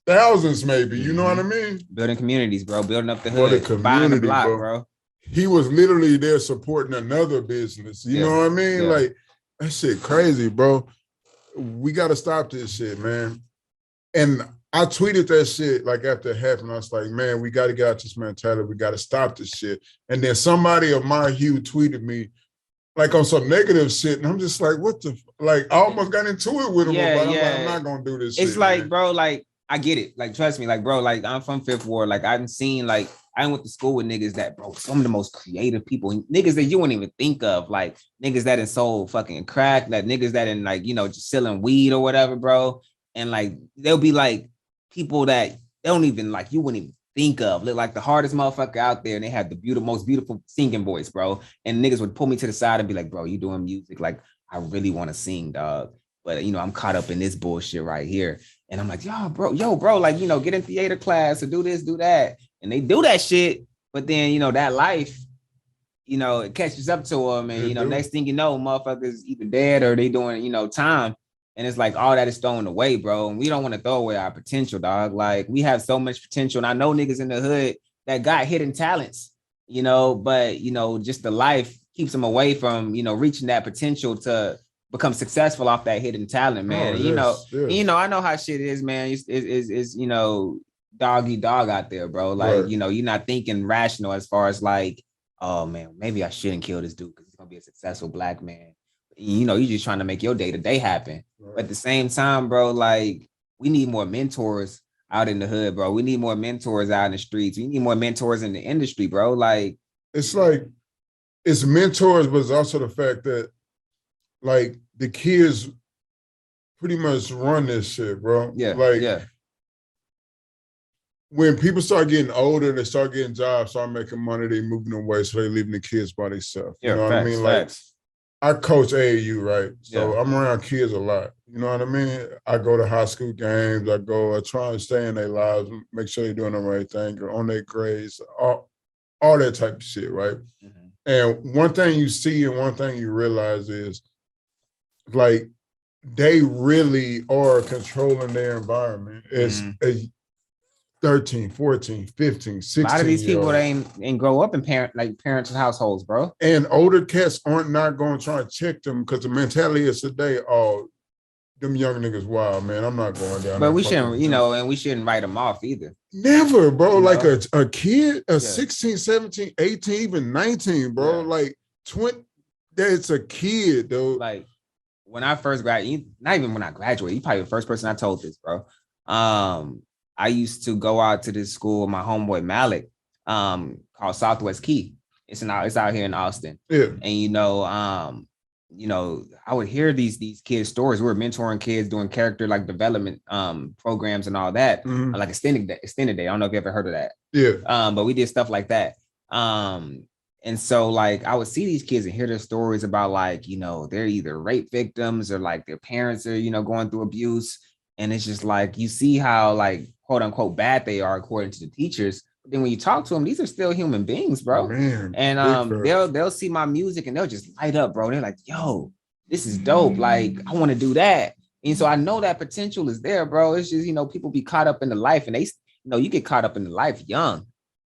thousands maybe. You know what I mean? Building communities, bro. Building up the hood. The buying the block, bro. He was literally there supporting another business. You know what I mean? Like, that shit crazy, bro. We got to stop this shit, man. And I tweeted that shit like after it happened. I was like, man, we got to get out this mentality. We got to stop this shit. And then somebody of my hue tweeted me, like on some negative shit, and I'm just like, what the, like, I almost got into it with him, but I'm like, I'm not gonna do this shit. It's like, man. bro, like, I get it. Like, trust me, like, bro, like, I'm from Fifth Ward. Like, I've seen, like, I went to school with niggas that, bro, some of the most creative people, niggas that you wouldn't even think of, like, niggas that in sold fucking crack, that niggas that in, like, you know, just selling weed or whatever, bro. And, like, they'll be, like, people that they don't even, like, you wouldn't even think of, look like the hardest motherfucker out there, and they have the most beautiful singing voice, bro. And niggas would pull me to the side and be like, bro, you doing music? Like, I really want to sing, dog. But, you know, I'm caught up in this bullshit right here. And I'm like, yo, bro, like, you know, get in theater class or do this, do that. And they do that shit. But then, you know, that life, you know, it catches up to them. And, you know, next thing you know, motherfuckers either dead or they doing, you know, time. And it's like all that is thrown away, bro. And we don't want to throw away our potential, dog. Like, we have so much potential. And I know niggas in the hood that got hidden talents, you know, but, you know, just the life keeps them away from, you know, reaching that potential to become successful off that hidden talent, man. You know, I know how shit is, man. It's you know, dog eat dog out there, bro. Like, you know, you're not thinking rational as far as like, oh man, maybe I shouldn't kill this dude because he's gonna be a successful black man. You know, you're just trying to make your day-to-day happen. But at the same time, bro, like, we need more mentors out in the hood, bro. We need more mentors out in the streets. We need more mentors in the industry, bro. Like, it's mentors, but it's also the fact that, like, the kids pretty much run this shit, bro. When people start getting older, they start getting jobs, start making money, they moving away, so they leaving the kids by themselves. You know what I mean? Like, I coach AAU, right? So Yeah. I'm around kids a lot. You know what I mean? I go to high school games. I try and stay in their lives, make sure they're doing the right thing, on their grades, all that type of shit, right? Mhm. And one thing you see and one thing you realize is like they really are controlling their environment. It's a 13, 14, 15, 16 A lot of these people year they ain't grow up in parents' households, bro. and older cats aren't not going to try to check them because the mentality is today, oh, them young niggas wild, man. I'm not going down. But we shouldn't, and we shouldn't write them off either. Never, bro. You Like know? a kid, 16, 17, 18, even 19, bro. Yeah. Like 20, that's a kid, though. Like when I first graduated, not even when I graduated, you probably the first person I told this, bro. I used to go out to this school with my homeboy Malik, called Southwest Key. It's out here in Austin. Yeah. And I would hear these kids' stories. We were mentoring kids, doing character like development programs and all that. Like extended day. I don't know if you ever heard of that. Yeah. But we did stuff like that. And so like I would see these kids and hear their stories about like, they're either rape victims or like their parents are, going through abuse. And it's just like you see how like quote unquote bad they are according to the teachers. But then when you talk to them, these are still human beings, bro. Man, and they'll see my music and they'll just light up, bro. They're like, yo, this is dope. Like, I want to do that. And so I know that potential is there, bro. It's just, people be caught up in the life and they, you get caught up in the life young.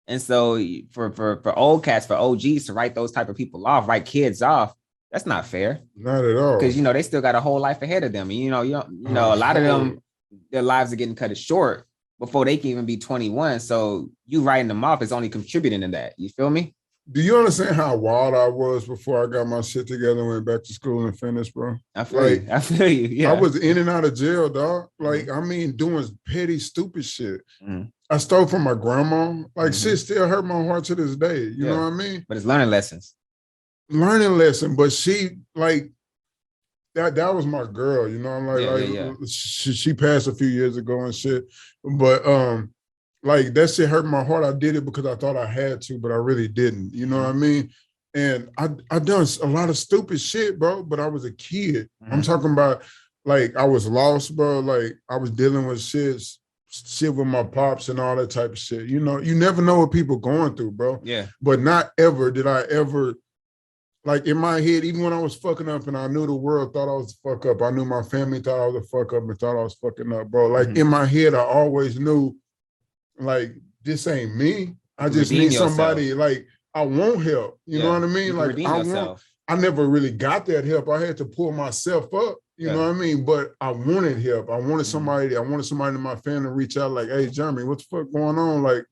And so for old cats, for OGs to write those type of people off, write kids off, that's not fair. Not at all. Because, they still got a whole life ahead of them. And, a lot of them, their lives are getting cut short before they can even be 21. So you writing them off is only contributing to that. You feel me? Do you understand how wild I was before I got my shit together and went back to school and finished, bro? I feel you. Yeah. I was in and out of jail, dog. Like, doing petty, stupid shit. I stole from my grandma. Like, shit still hurt my heart to this day. You know what I mean? But it's learning lessons. But she, like, that was my girl, I'm like, she passed a few years ago and shit. But like that shit hurt my heart. I did it because I thought I had to, but I really didn't. You know what I mean? And I done a lot of stupid shit, bro, but I was a kid. I'm talking about like I was lost, bro. Like I was dealing with shit with my pops and all that type of shit. You never know what people going through, bro. Yeah. But not ever did I ever, like in my head, even when I was fucking up and I knew the world thought I was a fuck up, I knew my family thought I was a fuck up and thought I was fucking up, bro. Like in my head, I always knew, like, this ain't me. I just need somebody, like, I want help. You know what I mean? Like, I never really got that help. I had to pull myself up, you know what I mean? But I wanted help. I wanted somebody in my family to reach out, like, hey, Jeremy, what the fuck going on? Like,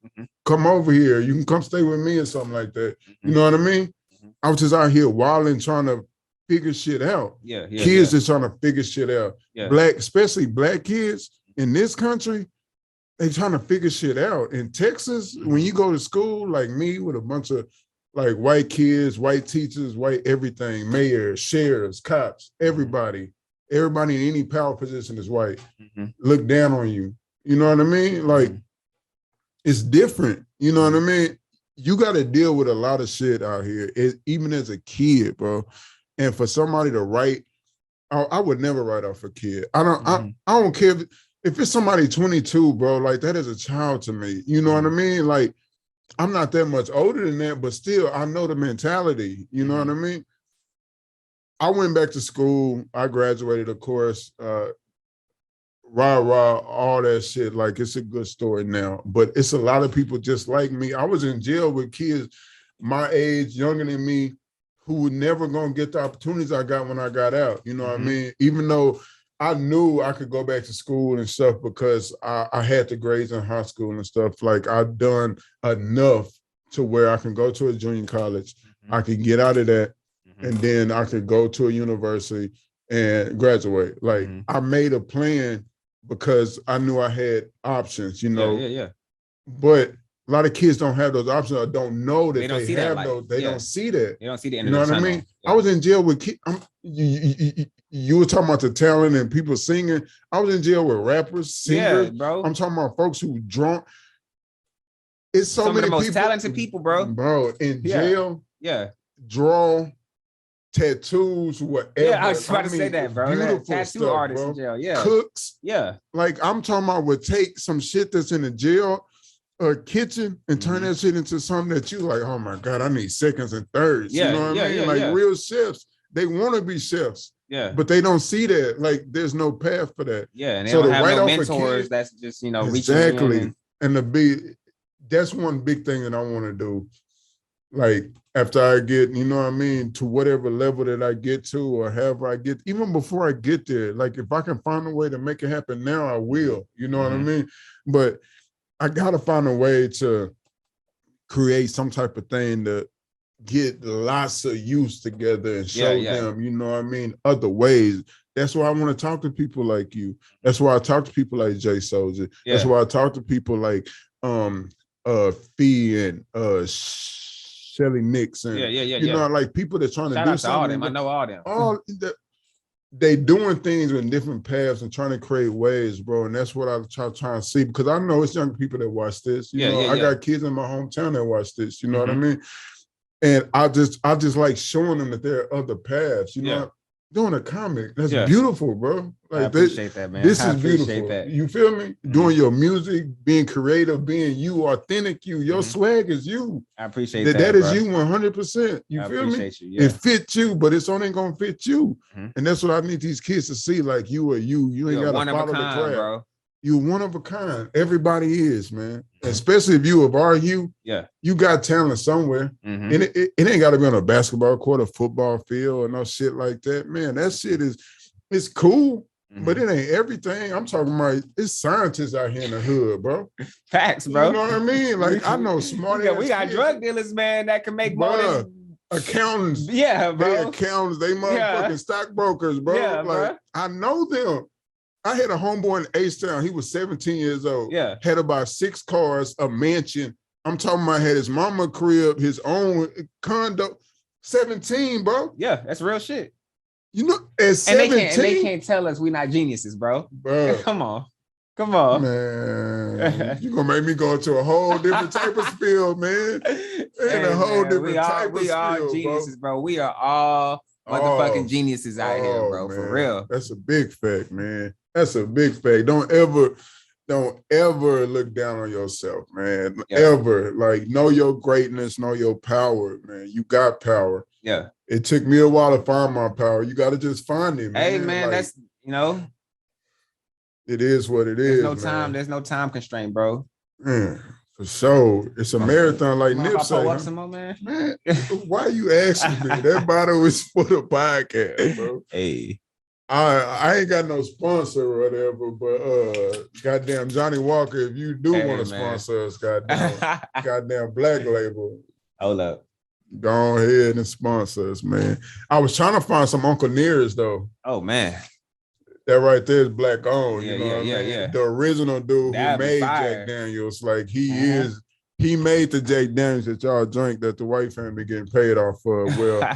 come over here. You can come stay with me or something like that. You know what I mean? I was just out here wilding, trying to figure shit out. Kids just trying to figure shit out. Especially black kids in this country, they trying to figure shit out. In Texas, when you go to school, like me, with a bunch of like white kids, white teachers, white everything, mayors, sheriffs, cops, everybody in any power position is white. Look down on you. You know what I mean? Like, it's different. You know what I mean? You got to deal with a lot of shit out here, even as a kid, bro. And for somebody to write, I would never write off a kid. I don't care if it's somebody 22, bro. Like, that is a child to me. You know what I mean? Like, I'm not that much older than that, but still, I know the mentality. You know what I mean? I went back to school. I graduated, of course. All that shit. Like, it's a good story now. But it's a lot of people just like me. I was in jail with kids my age, younger than me, who were never gonna get the opportunities I got when I got out. You know what I mean? Even though I knew I could go back to school and stuff because I had the grades in high school and stuff. Like, I've done enough to where I can go to a junior college. I can get out of that, and then I could go to a university and graduate. Like, I made a plan because I knew I had options, But a lot of kids don't have those options or don't know that they have those. They don't see that. They don't see the end You know of the what I tunnel. mean? I was in jail with kids. You were talking about the talent and people singing. I was in jail with rappers, singers. Bro. I'm talking about folks who drunk. It's so Some many of the most people, talented people, bro. Bro, in jail. Yeah. Draw, tattoos, whatever. Yeah, I was about to say that, bro. Beautiful tattoo stuff, artist bro. in jail. Yeah. Cooks. Yeah. Like I'm talking about would take some shit that's in the jail or kitchen and turn that shit into something that you like, oh my God, I need seconds and thirds. Yeah, you know what I mean? Like real chefs, they want to be chefs. Yeah. But they don't see that. Like there's no path for that. Yeah. And they So don't to have write no off a mentors kid- that's just, you know, Exactly. reaching in And that's one big thing that I want to do. Like after I get, you know what I mean, to whatever level that I get to or however I get, even before I get there, like if I can find a way to make it happen now, I will, you know what I mean? But I gotta find a way to create some type of thing to get lots of youth together and show them, you know what I mean, other ways. That's why I want to talk to people like you. That's why I talk to people like Jay Soldier. That's why I talk to people like Fee and Shelly Nixon. You know, like people that trying to do something. All them. I know all them. All they doing things in different paths and trying to create ways, bro. And that's what I try to see, because I know it's young people that watch this. You know, I got kids in my hometown that watch this. You know what I mean? And I just like showing them that there are other paths. You know, doing a comic, that's beautiful, bro. Like I appreciate that, man. This is beautiful. That. You feel me? Doing your music, being creative, being you, authentic you. Your swag is you. I appreciate that. That is you 100%. You feel me? It fits you, but it's only gonna fit you. And that's what I need these kids to see. Like you are you. You ain't gotta follow the crowd. Bro. You're one of a kind. Everybody is, man. Especially if you of our hue. You got talent somewhere. And it ain't got to be on a basketball court, a football field, or no shit like that. Man, that shit it's cool, but it ain't everything. I'm talking about it's scientists out here in the hood, bro. Facts, bro. You know what I mean? Like I know smart ass we got kids. drug dealers, man, that can make more than accountants. Yeah, bro. They accountants, they motherfucking stockbrokers, bro. Yeah, like bro. I know them. I had a homeboy in H-Town. He was 17 years old. Had about 6 cars, a mansion. I'm talking about had his mama crib, his own condo. 17, bro. Yeah, that's real shit. You know, at 17. And they can't tell us we not geniuses, bro. Come on. Man, you're gonna make me go into a whole different type of spiel, man. A whole different type of spiel, we are geniuses, bro. We are all motherfucking geniuses out here, bro. Man. For real. That's a big fact, man. That's a big fact. Don't ever look down on yourself, man. Ever. Like, know your greatness, know your power, man. You got power. Yeah. It took me a while to find my power. You got to just find it, man. Hey, man, like, that's, it is what it is. There's no time constraint, bro. Man, for sure. It's a marathon, like Nip said. Up some more, man? Man, why you asking me? That bottle was for the podcast, bro. Hey. I ain't got no sponsor or whatever, but goddamn Johnny Walker, if you do want to sponsor us, goddamn Black Label. Hold up. Go ahead and sponsor us, man. I was trying to find some Uncle Nearest though. Oh man. That right there is Black owned. Yeah, you know what I mean? Yeah. The original dude who made Jack Daniels, like he made the Jack Daniels that y'all drink that the white family getting paid off for. Well,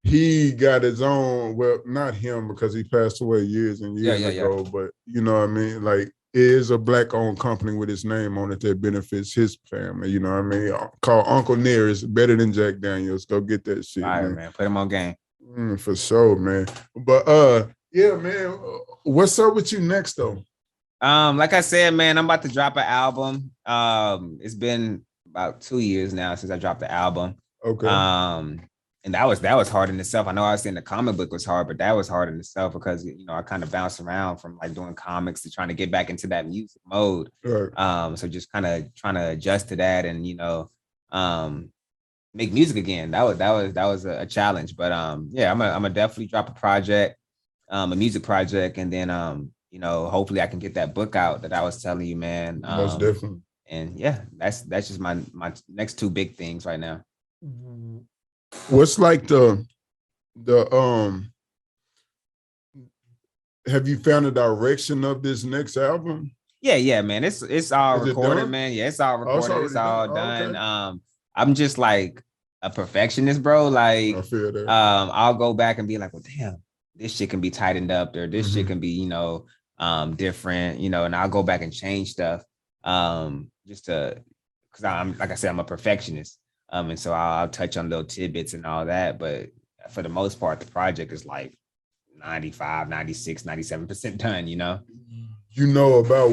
he got his own, well, not him because he passed away years and years ago, but you know what I mean? Like, it is a Black owned company with his name on it that benefits his family, you know what I mean? Called Uncle Nearest, better than Jack Daniels. Go get that shit. All right, man. Put him on game. For sure, man. But yeah, man. What's up with you next though? Like I said, man, I'm about to drop an album. It's been about 2 years now since I dropped the album. Okay. And that was hard in itself. I know I was saying the comic book was hard, but that was hard in itself because, you know, I kind of bounced around from like doing comics to trying to get back into that music mode. Right. So just kind of trying to adjust to that and, you know, make music again. That was a challenge, but yeah, I'm gonna definitely drop a project, a music project, and then you know, hopefully I can get that book out that I was telling you, man. Most definitely. And yeah, that's just my next 2 big things right now. What's like the have you found the direction of this next album? Yeah, man. It's all recorded, man. Yeah, it's all recorded. It's all done. Okay. I'm just like a perfectionist, bro. Like, I feel that. I'll go back and be like, well, damn, this shit can be tightened up, or this shit can be, you know, different, you know, and I'll go back and change stuff. Just to, because I'm, like I said, I'm a perfectionist. And so I'll touch on little tidbits and all that, but for the most part, the project is like 95, 96, 97% done, you know? You know about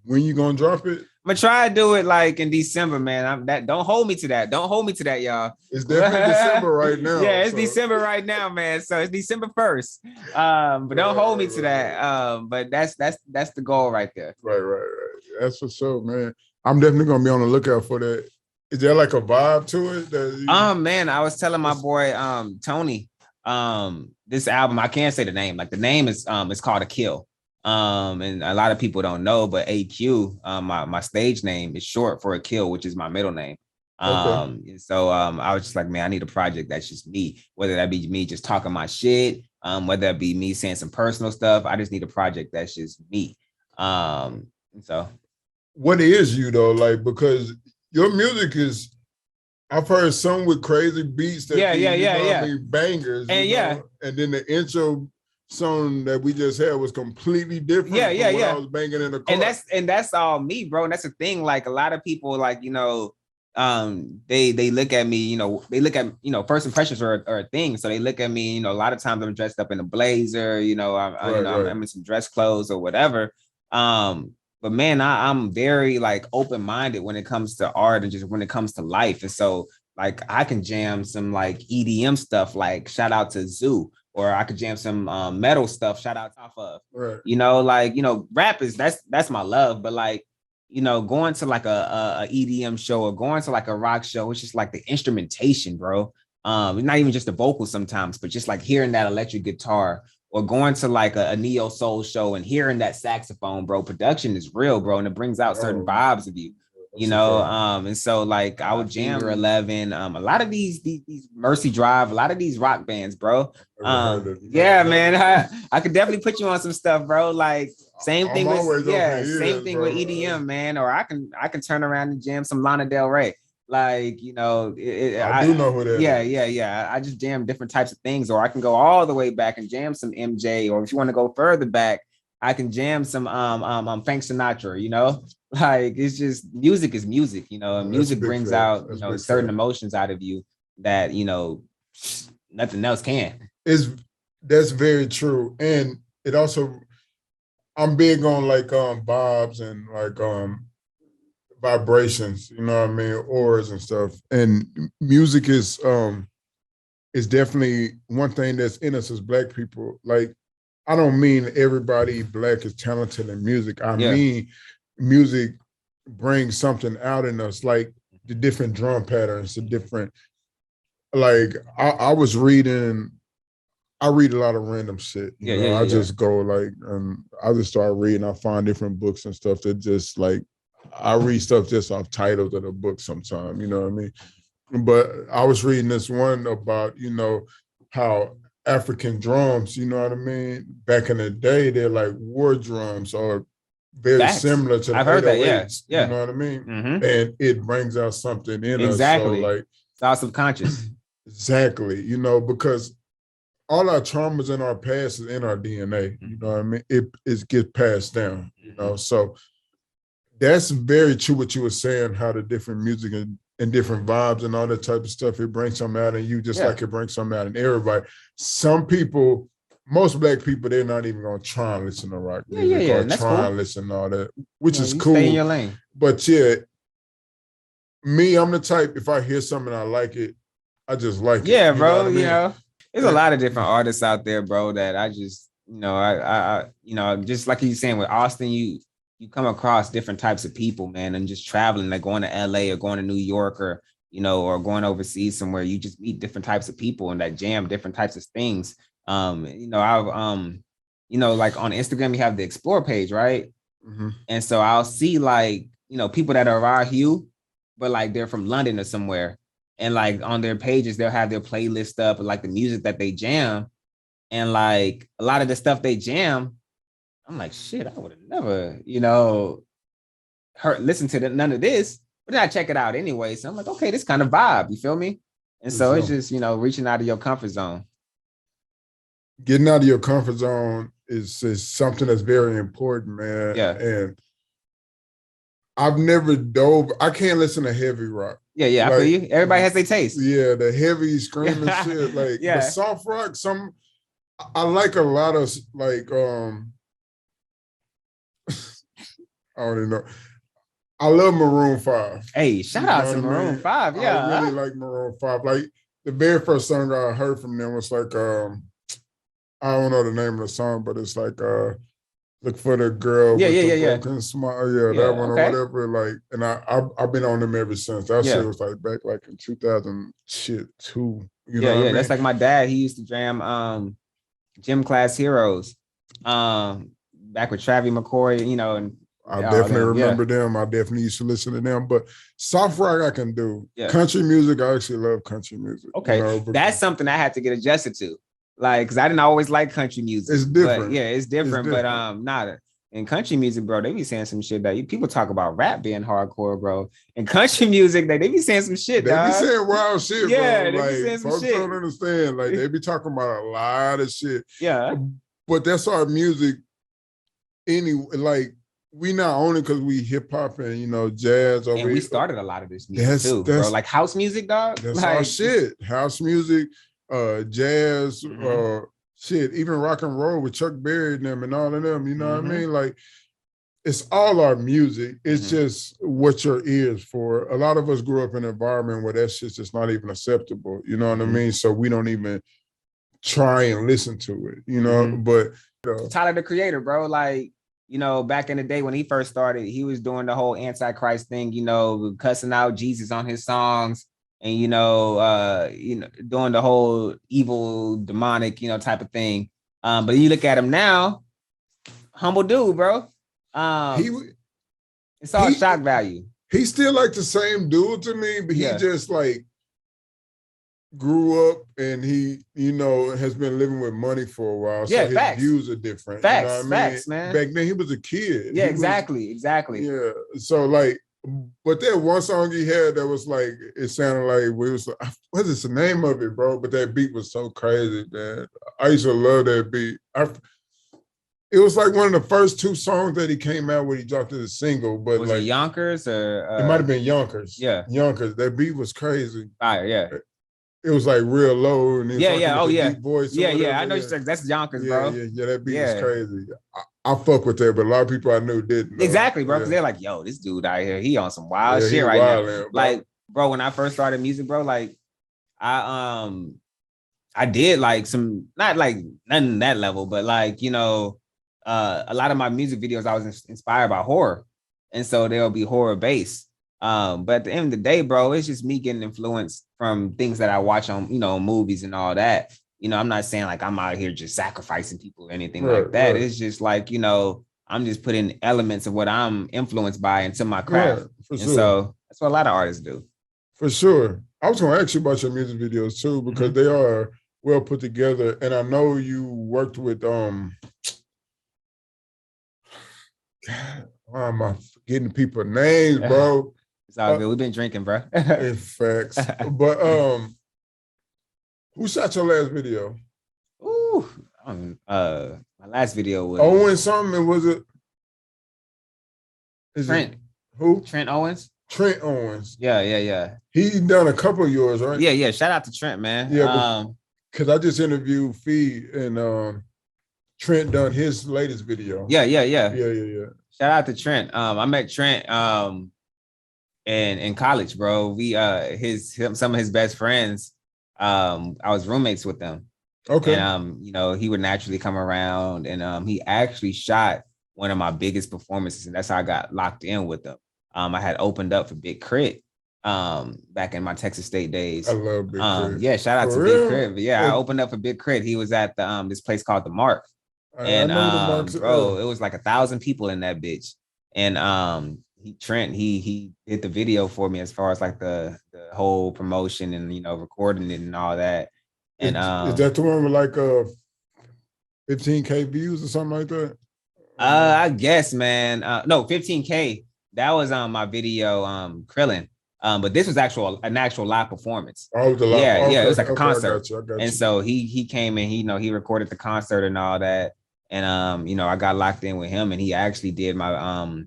when you gonna drop it? I'm gonna try to do it like in December, man. Don't hold me to that. Don't hold me to that, y'all. It's definitely December right now. Yeah, it's December right now, man. So it's December 1st. But don't hold me to that. But that's the goal right there. Right. That's for sure, man. I'm definitely gonna be on the lookout for that. Is there like a vibe to it? Man, I was telling my boy Tony, this album, I can't say the name. Like the name is it's called A Kill. And a lot of people don't know, but AQ, my stage name is short for Akil, which is my middle name. So I was just like, man, I need a project that's just me, whether that be me just talking my shit, whether that be me saying some personal stuff. I just need a project that's just me. So what is you though? Like, because your music is, I've heard some with crazy beats that I mean, bangers. And then the intro song that we just had was completely different from what I was banging in the car. And that's all me, bro. And that's the thing. Like a lot of people, like, you know, they look at me, you know, first impressions are a thing. So they look at me, you know, a lot of times I'm dressed up in a blazer, you know, I'm in some dress clothes or whatever. But man, I'm very like open-minded when it comes to art and just when it comes to life. And so like I can jam some like EDM stuff, like shout out to Zoo. Or I could jam some metal stuff, shout out off of, you know, like, you know, rap is that's my love. But like, you know, going to like a EDM show or going to like a rock show, it's just like the instrumentation, bro. Not even just the vocals sometimes, but just like hearing that electric guitar or going to like a neo soul show and hearing that saxophone, bro. Production is real, bro. And it brings out certain vibes of you. You know, and so like I would jam 11, a lot of these Mercy Drive, a lot of these rock bands, bro. Yeah, man, I could definitely put you on some stuff, bro. Like same thing with EDM, man. Or I can turn around and jam some Lana Del Rey. Like, you know, I do know who that is. Yeah. I just jam different types of things, or I can go all the way back and jam some MJ, or if you want to go further back, I can jam some Frank Sinatra, you know. Like it's just music is music, you know, and music brings out, you know, certain emotions out of you that, you know, nothing else can. That's very true. And it also, I'm big on like vibes and like vibrations, you know what I mean, auras and stuff. And music is definitely one thing that's in us as Black people. Like, I don't mean everybody Black is talented in music. I mean music brings something out in us, like the different drum patterns, the different, like I read a lot of random shit. I just go like, I just start reading. I find different books and stuff that just like, I read stuff just off titles of the book sometimes, you know what I mean? But I was reading this one about, you know, how African drums, you know what I mean? Back in the day, they're like war drums or very similar to the I've heard that, you know what I mean? Mm-hmm. And it brings out something in us. So like it's all subconscious. Exactly, you know, because all our traumas in our past is in our DNA, you know what I mean? It gets passed down, you know. So that's very true what you were saying, how the different music and different vibes and all that type of stuff, it brings something out in you just like it brings something out in everybody. Some people, most Black people, they're not even gonna try and listen to rock music or try and listen to all that, which is cool. Stay in your lane. But me, I'm the type, if I hear something I like it, I just like it. Yeah, bro, you know, there's a lot of different artists out there, bro, that I just, you know, I you know, just like you saying with Austin, you come across different types of people, man, and just traveling, like going to LA or going to New York or, you know, or going overseas somewhere, you just meet different types of people and that jam different types of things. You know, I've, you know, like on Instagram, you have the explore page, right? Mm-hmm. And so I'll see like, you know, people that are our hue, but like they're from London or somewhere. And like on their pages, they'll have their playlist up and like the music that they jam. And like a lot of the stuff they jam, I'm like, shit, I would have never, you know, listened to none of this, but then I check it out anyway. So I'm like, okay, this kind of vibe, you feel me? And so it's just, you know, reaching out of your comfort zone. Getting out of your comfort zone is something that's very important, man. Yeah. And I've never dove. I can't listen to heavy rock. Yeah, I feel you. Everybody has their taste. Yeah, the heavy screaming shit. Like but soft rock, I like a lot of like I don't even know. I love Maroon 5. Hey, shout out to Maroon 5. Yeah. I really like Maroon 5. Like the very first song I heard from them was like I don't know the name of the song, but it's like Look for the Girl with the broken smile. That one or whatever. Like, and I've been on them ever since. That shit was like back like in 2002. You know what I mean? That's like my dad. He used to jam Gym Class Heroes. Back with Travis McCoy, you know, and I definitely remember them. I definitely used to listen to them. But soft rock I can do. Country music, I actually love country music. Okay. You know, that's something I had to get adjusted to. Like, because I didn't always like country music. It's different. It's different. But in country music, bro, they be saying some shit that people talk about rap being hardcore, bro. In country music, they be saying some shit, They be saying wild shit, bro. They like, be saying some folks shit. Don't understand. Like, they be talking about a lot of shit. Yeah. But that's our music anyway. Like, we not only because we hip hop and, you know, jazz. And we started a lot of this music too, bro. Like house music, dog. That's like, our shit. House music, jazz, shit, even rock and roll with Chuck Berry and them and all of them, you know what I mean? Like, it's all our music. It's just what your ears for. A lot of us grew up in an environment where that shit's just not even acceptable, you know what I mean? So we don't even try and listen to it, you know? But Tyler, the Creator, bro, like, you know, back in the day when he first started, he was doing the whole Antichrist thing, you know, cussing out Jesus on his songs. And doing the whole evil, demonic, you know, type of thing. But you look at him now, humble dude, bro. It's all shock value. He's still like the same dude to me, but he just like grew up and he, you know, has been living with money for a while. So his views are different. Facts, you know what I mean? Man. Back then he was a kid. Yeah, exactly. Yeah. So like. But that one song he had that was like, it sounded like, what is the name of it, bro? But that beat was so crazy, man. I used to love that beat. It was like one of the first 2 songs that he came out with. He dropped it as a single, but was like it Yonkers or it might have been Yonkers. Yeah, Yonkers. That beat was crazy. Yeah. It was like real low and deep voice. I know that's Yonkers, bro. Yeah, that beat was crazy. I fuck with that, but a lot of people I knew didn't. Exactly, bro, because they're like, yo, this dude out here, he on some wild shit right now. Bro. Like, bro, when I first started music, bro, like I did like some, not like nothing that level, but like, you know, a lot of my music videos I was inspired by horror, and so they'll be horror based. But at the end of the day, bro, it's just me getting influenced from things that I watch on, you know, movies and all that. You know, I'm not saying like I'm out here just sacrificing people or anything like that. It's just like, you know, I'm just putting elements of what I'm influenced by into my craft. And so that's what a lot of artists do. For sure. I was going to ask you about your music videos too, because they are well put together. And I know you worked with, God, why am I forgetting people's names, bro? It's all good. We've been drinking, bro. In facts. But who shot your last video? Ooh, my last video was Owen something. Was it? Trent. Who? Trent Owens. Trent Owens. Yeah. He done a couple of yours, right? Yeah. Shout out to Trent, man. Yeah, because I just interviewed Fee and Trent done his latest video. Yeah. Shout out to Trent. I met Trent in college, bro. We some of his best friends. I was roommates with them. Okay. And you know, he would naturally come around, and he actually shot one of my biggest performances, and that's how I got locked in with them. I had opened up for Big Crit back in my Texas State days. I love Big Crit. Yeah, shout out to Big Crit. But yeah, I opened up for Big Crit. He was at the this place called the Mark. And bro, it was like 1,000 people in that bitch. And Trent he did the video for me as far as like the whole promotion and, you know, recording it and all that. And is that the one with like 15K views or something like that? I guess, man. No, 15K. That was my video, Krillin. But this was an actual live performance. Oh, the live. Yeah, it was like a concert. I got you. And so he came in, he recorded the concert and all that. And you know, I got locked in with him, and he actually did my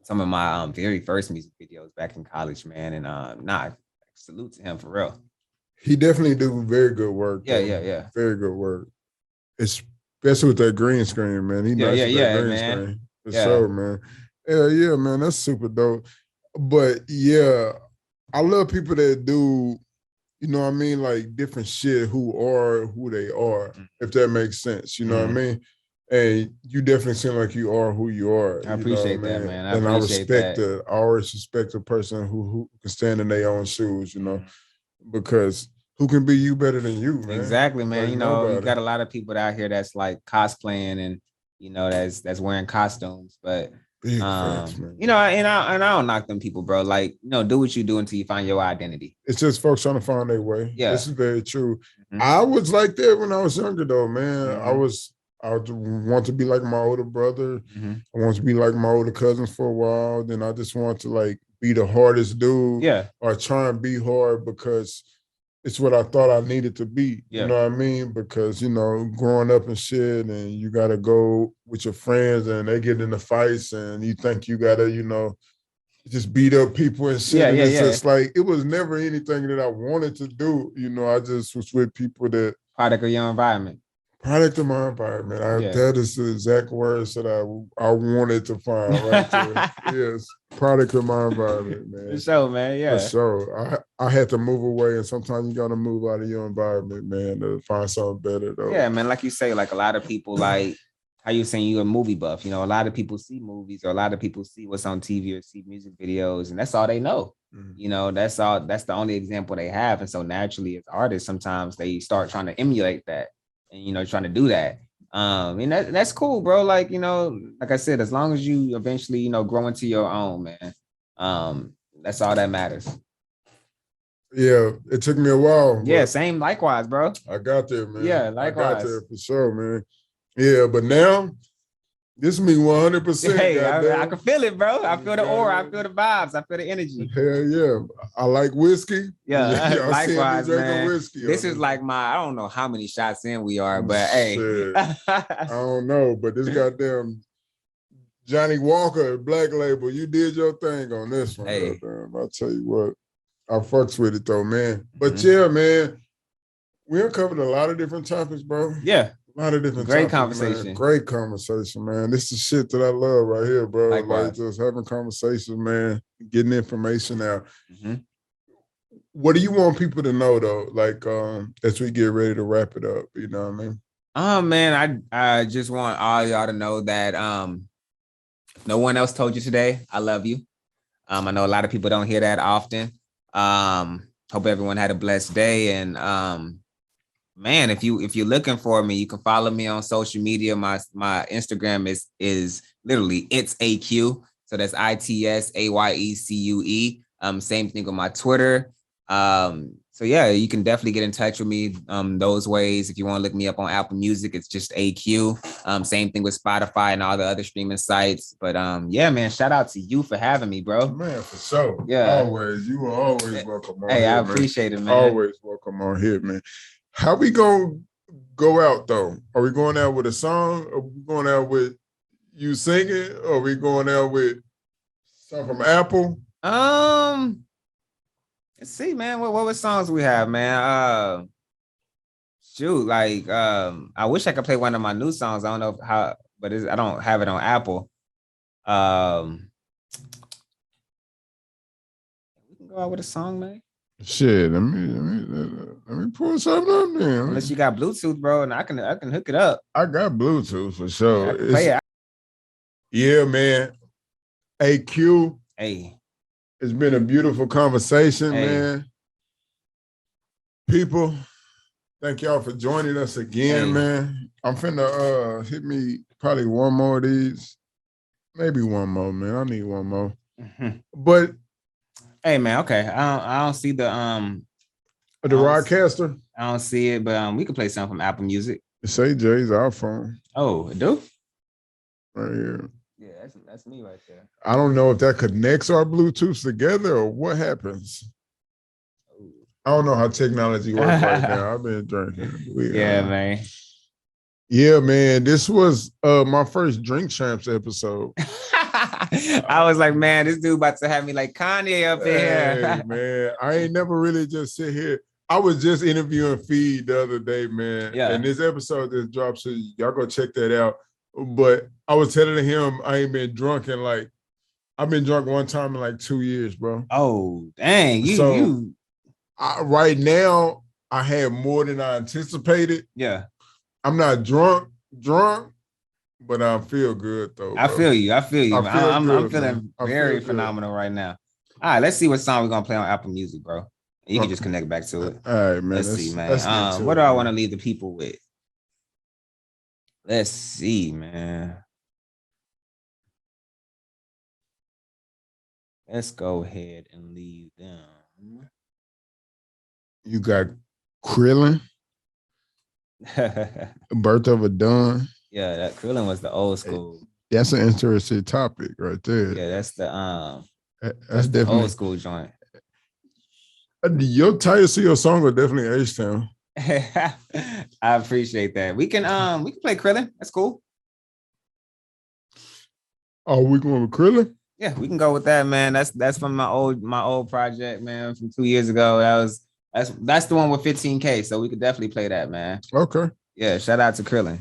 some of my very first music videos back in college, man. And salute to him for real. He definitely do very good work. Yeah. Very good work. Especially with that green screen, man. He nice with that green screen. For sure, man. Yeah, man. That's super dope. But yeah, I love people that do, you know what I mean, like different shit who are who they are, if that makes sense. You know what I mean? And you definitely seem like you are who you are. I appreciate that, man. I always respect a person who can stand in their own shoes, you know, because who can be you better than you, man? Exactly, man. Like, you know, nobody. You got a lot of people out here that's like cosplaying and, you know, that's wearing costumes, but big facts, man. you know, and I don't knock them people, bro. Like, you know, do what you do until you find your identity. It's just folks trying to find their way. Yeah. This is very true. I was like that when I was younger, though, man. I want to be like my older brother. I want to be like my older cousins for a while. Then I just want to like be the hardest dude. Yeah. Or try and be hard because it's what I thought I needed to be. Yeah. You know what I mean? Because, you know, growing up and shit, and you got to go with your friends and they get into fights and you think you got to, you know, just beat up people and shit. And it's just like, it was never anything that I wanted to do. You know, I just was with people that. Product of your environment. Product of my environment. That is the exact words that I wanted to find right there. Yes, product of my environment, man. For sure, man. Yeah. For sure. I had to move away, and sometimes you got to move out of your environment, man, to find something better, though. Yeah, man. Like you say, like a lot of people, like how you saying you're a movie buff. You know, a lot of people see movies, or a lot of people see what's on TV or see music videos, and that's all they know. You know, that's the only example they have, and so naturally, as artists, sometimes they start trying to emulate that. And, you know, trying to do that. And that's cool, bro. Like, you know, like I said, as long as you eventually, you know, grow into your own, man. That's all that matters. Yeah, it took me a while. Yeah, same likewise, bro. I got there, man. Yeah, likewise. I got there for sure, man. Yeah, but now this is me 100%. Hey, I can feel it, bro. I feel the aura. I feel the vibes. I feel the energy. Hell yeah. I like whiskey. Yeah, likewise, man. Whiskey, this is like I don't know how many shots in we are, but hey. I don't know, but this goddamn Johnny Walker, Black Label, you did your thing on this one. Hey. I'll tell you what. I fucks with it though, man. But yeah, man, we uncovered a lot of different topics, bro. Yeah. A lot of different Great topics, conversation. Man. Great conversation, man. This is shit that I love right here, bro. Likewise. Like just having conversations, man, getting information out. What do you want people to know though? Like as we get ready to wrap it up, you know what I mean? Oh man, I just want all y'all to know that no one else told you today, I love you. I know a lot of people don't hear that often. Hope everyone had a blessed day. And man, if you're looking for me, you can follow me on social media. My Instagram is literally it's AQ. So that's ITSAYECUE. Same thing with my Twitter. So yeah, you can definitely get in touch with me those ways. If you want to look me up on Apple Music, it's just AQ. Same thing with Spotify and all the other streaming sites. But yeah, man, shout out to you for having me, bro. Man, for sure. Yeah. Always. You are always welcome on here. Hey, I man. appreciate it, man. Always welcome on here, man. How we gonna go out though? Are we going out with a song? Are we going out with you singing? Or are we going out with something from Apple? Let's see, man. What songs we have, man? Shoot, like I wish I could play one of my new songs. I don't know how, but I don't have it on Apple. We can go out with a song, man. Shit, let me pull something up there. Unless you got Bluetooth, bro, and I can hook it up. I got Bluetooth for sure. I can play it. Yeah, man. AQ. Hey. It's been a beautiful conversation, man. People, thank y'all for joining us again, man. I'm finna hit me probably one more of these. Maybe one more, man. I need one more. But hey, man, okay. I don't see the Rodcaster. I don't see it, but we can play something from Apple Music. It's AJ's iPhone. Oh, it do? Right here. Yeah, that's me right there. I don't know if that connects our Bluetooths together or what happens. I don't know how technology works right now. I've been drinking. Man. Yeah, man. This was my first Drink Champs episode. I was like, man, this dude about to have me like Kanye up in here. Man, I ain't never really just sit here. I was just interviewing Feed the other day, man. Yeah. And this episode just dropped, so y'all go check that out. But I was telling him I ain't been drunk in like, I've been drunk one time in like 2 years, bro. Oh, dang. Right now, I had more than I anticipated. Yeah. I'm not drunk, but I feel good though. Bro. I feel you. I'm feeling man. very phenomenal right now. All right, let's see what song we're gonna play on Apple Music, bro. You can just connect back to it. All right, man. Let's see, man. What do I want to leave the people with? Let's see, man. Let's go ahead and leave them. You got Krillin, Birth of a Dawn. Yeah, that Krillin was the old school. That's an interesting topic right there. Yeah, that's the that's definitely old school joint. Your title to your song are definitely H-Town. I appreciate that. We can play Krillin. That's cool. Oh, we going with Krillin? Yeah, we can go with that, man. That's from my old project, man, from 2 years ago. That's the one with 15K. So we could definitely play that, man. Okay. Yeah, shout out to Krillin.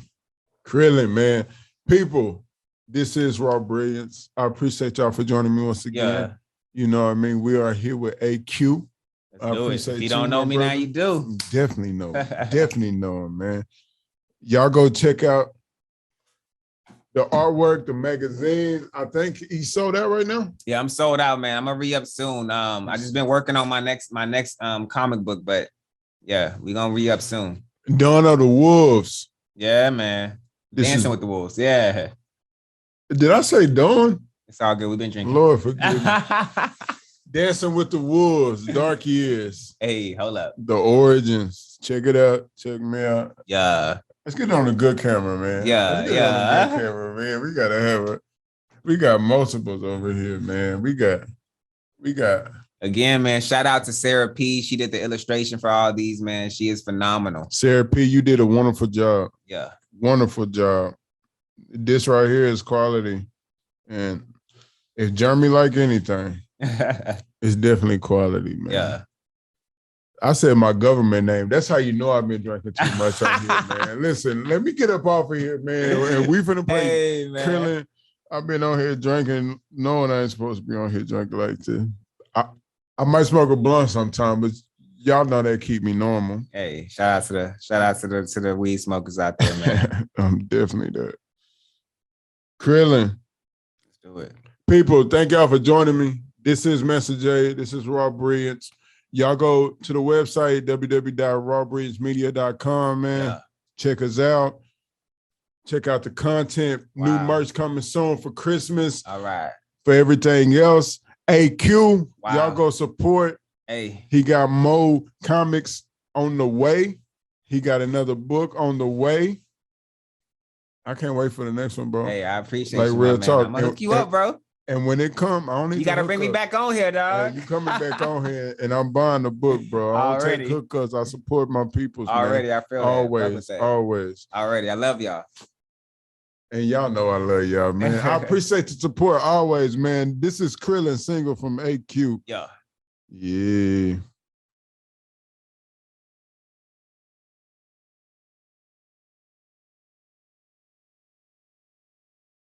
Krillin, man. People, this is Raw Brilliance. I appreciate y'all for joining me once again. Yeah. You know what I mean? We are here with AQ. Let's do it. If you don't know me now, you do. Definitely know. Definitely know him, man. Y'all go check out the artwork, the magazine. I think he sold out right now. Yeah, I'm sold out, man. I'm gonna re-up soon. I just been working on my next comic book, but yeah, we gonna re-up soon. Dawn of the Wolves. Yeah, man. Dancing with the Wolves. Yeah. Did I say Dawn? It's all good. We've been drinking. Lord forgive me. Dancing with the Wolves, Dark Years. Hey, hold up. The Origins. Check it out. Check me out. Yeah. Let's get on a good camera, man. Yeah. Good camera, man. We gotta have it. We got multiples over here, man. We got. Again, man, shout out to Sarah P. She did the illustration for all these, man. She is phenomenal. Sarah P., you did a wonderful job. Yeah. Wonderful job. This right here is quality. And if Jeremy like anything, it's definitely quality, man. Yeah. I said my government name. That's how you know I've been drinking too much out here, man. Listen, let me get up off of here, man. And we finna play Krillin. I've been on here drinking, knowing I ain't supposed to be on here drinking like this. I might smoke a blunt sometime, but y'all know that keep me normal. Hey, shout out to the weed smokers out there, man. I'm definitely that. Krillin. Let's do it. People, thank y'all for joining me. This is Mansa J. This is Raw Brilliance. Y'all go to the website, www.rawbrilliancemedia.com, man. Yeah. Check us out. Check out the content. Wow. New merch coming soon for Christmas. All right. For everything else. AQ, wow. Y'all go support. Hey. He got more comics on the way. He got another book on the way. I can't wait for the next one, bro. Hey, I appreciate like you, real man. talk. I'm gonna hook you up, bro. And when it come, I don't need you gotta bring me back on here, dog. You coming back on here, and I'm buying the book, bro. I don't take hookups. I support my peoples. Already, man. I feel always, that. always. Already, I love y'all. And y'all know I love y'all, man. I appreciate the support always, man. This is Krillin single from AQ. Yeah. Yeah.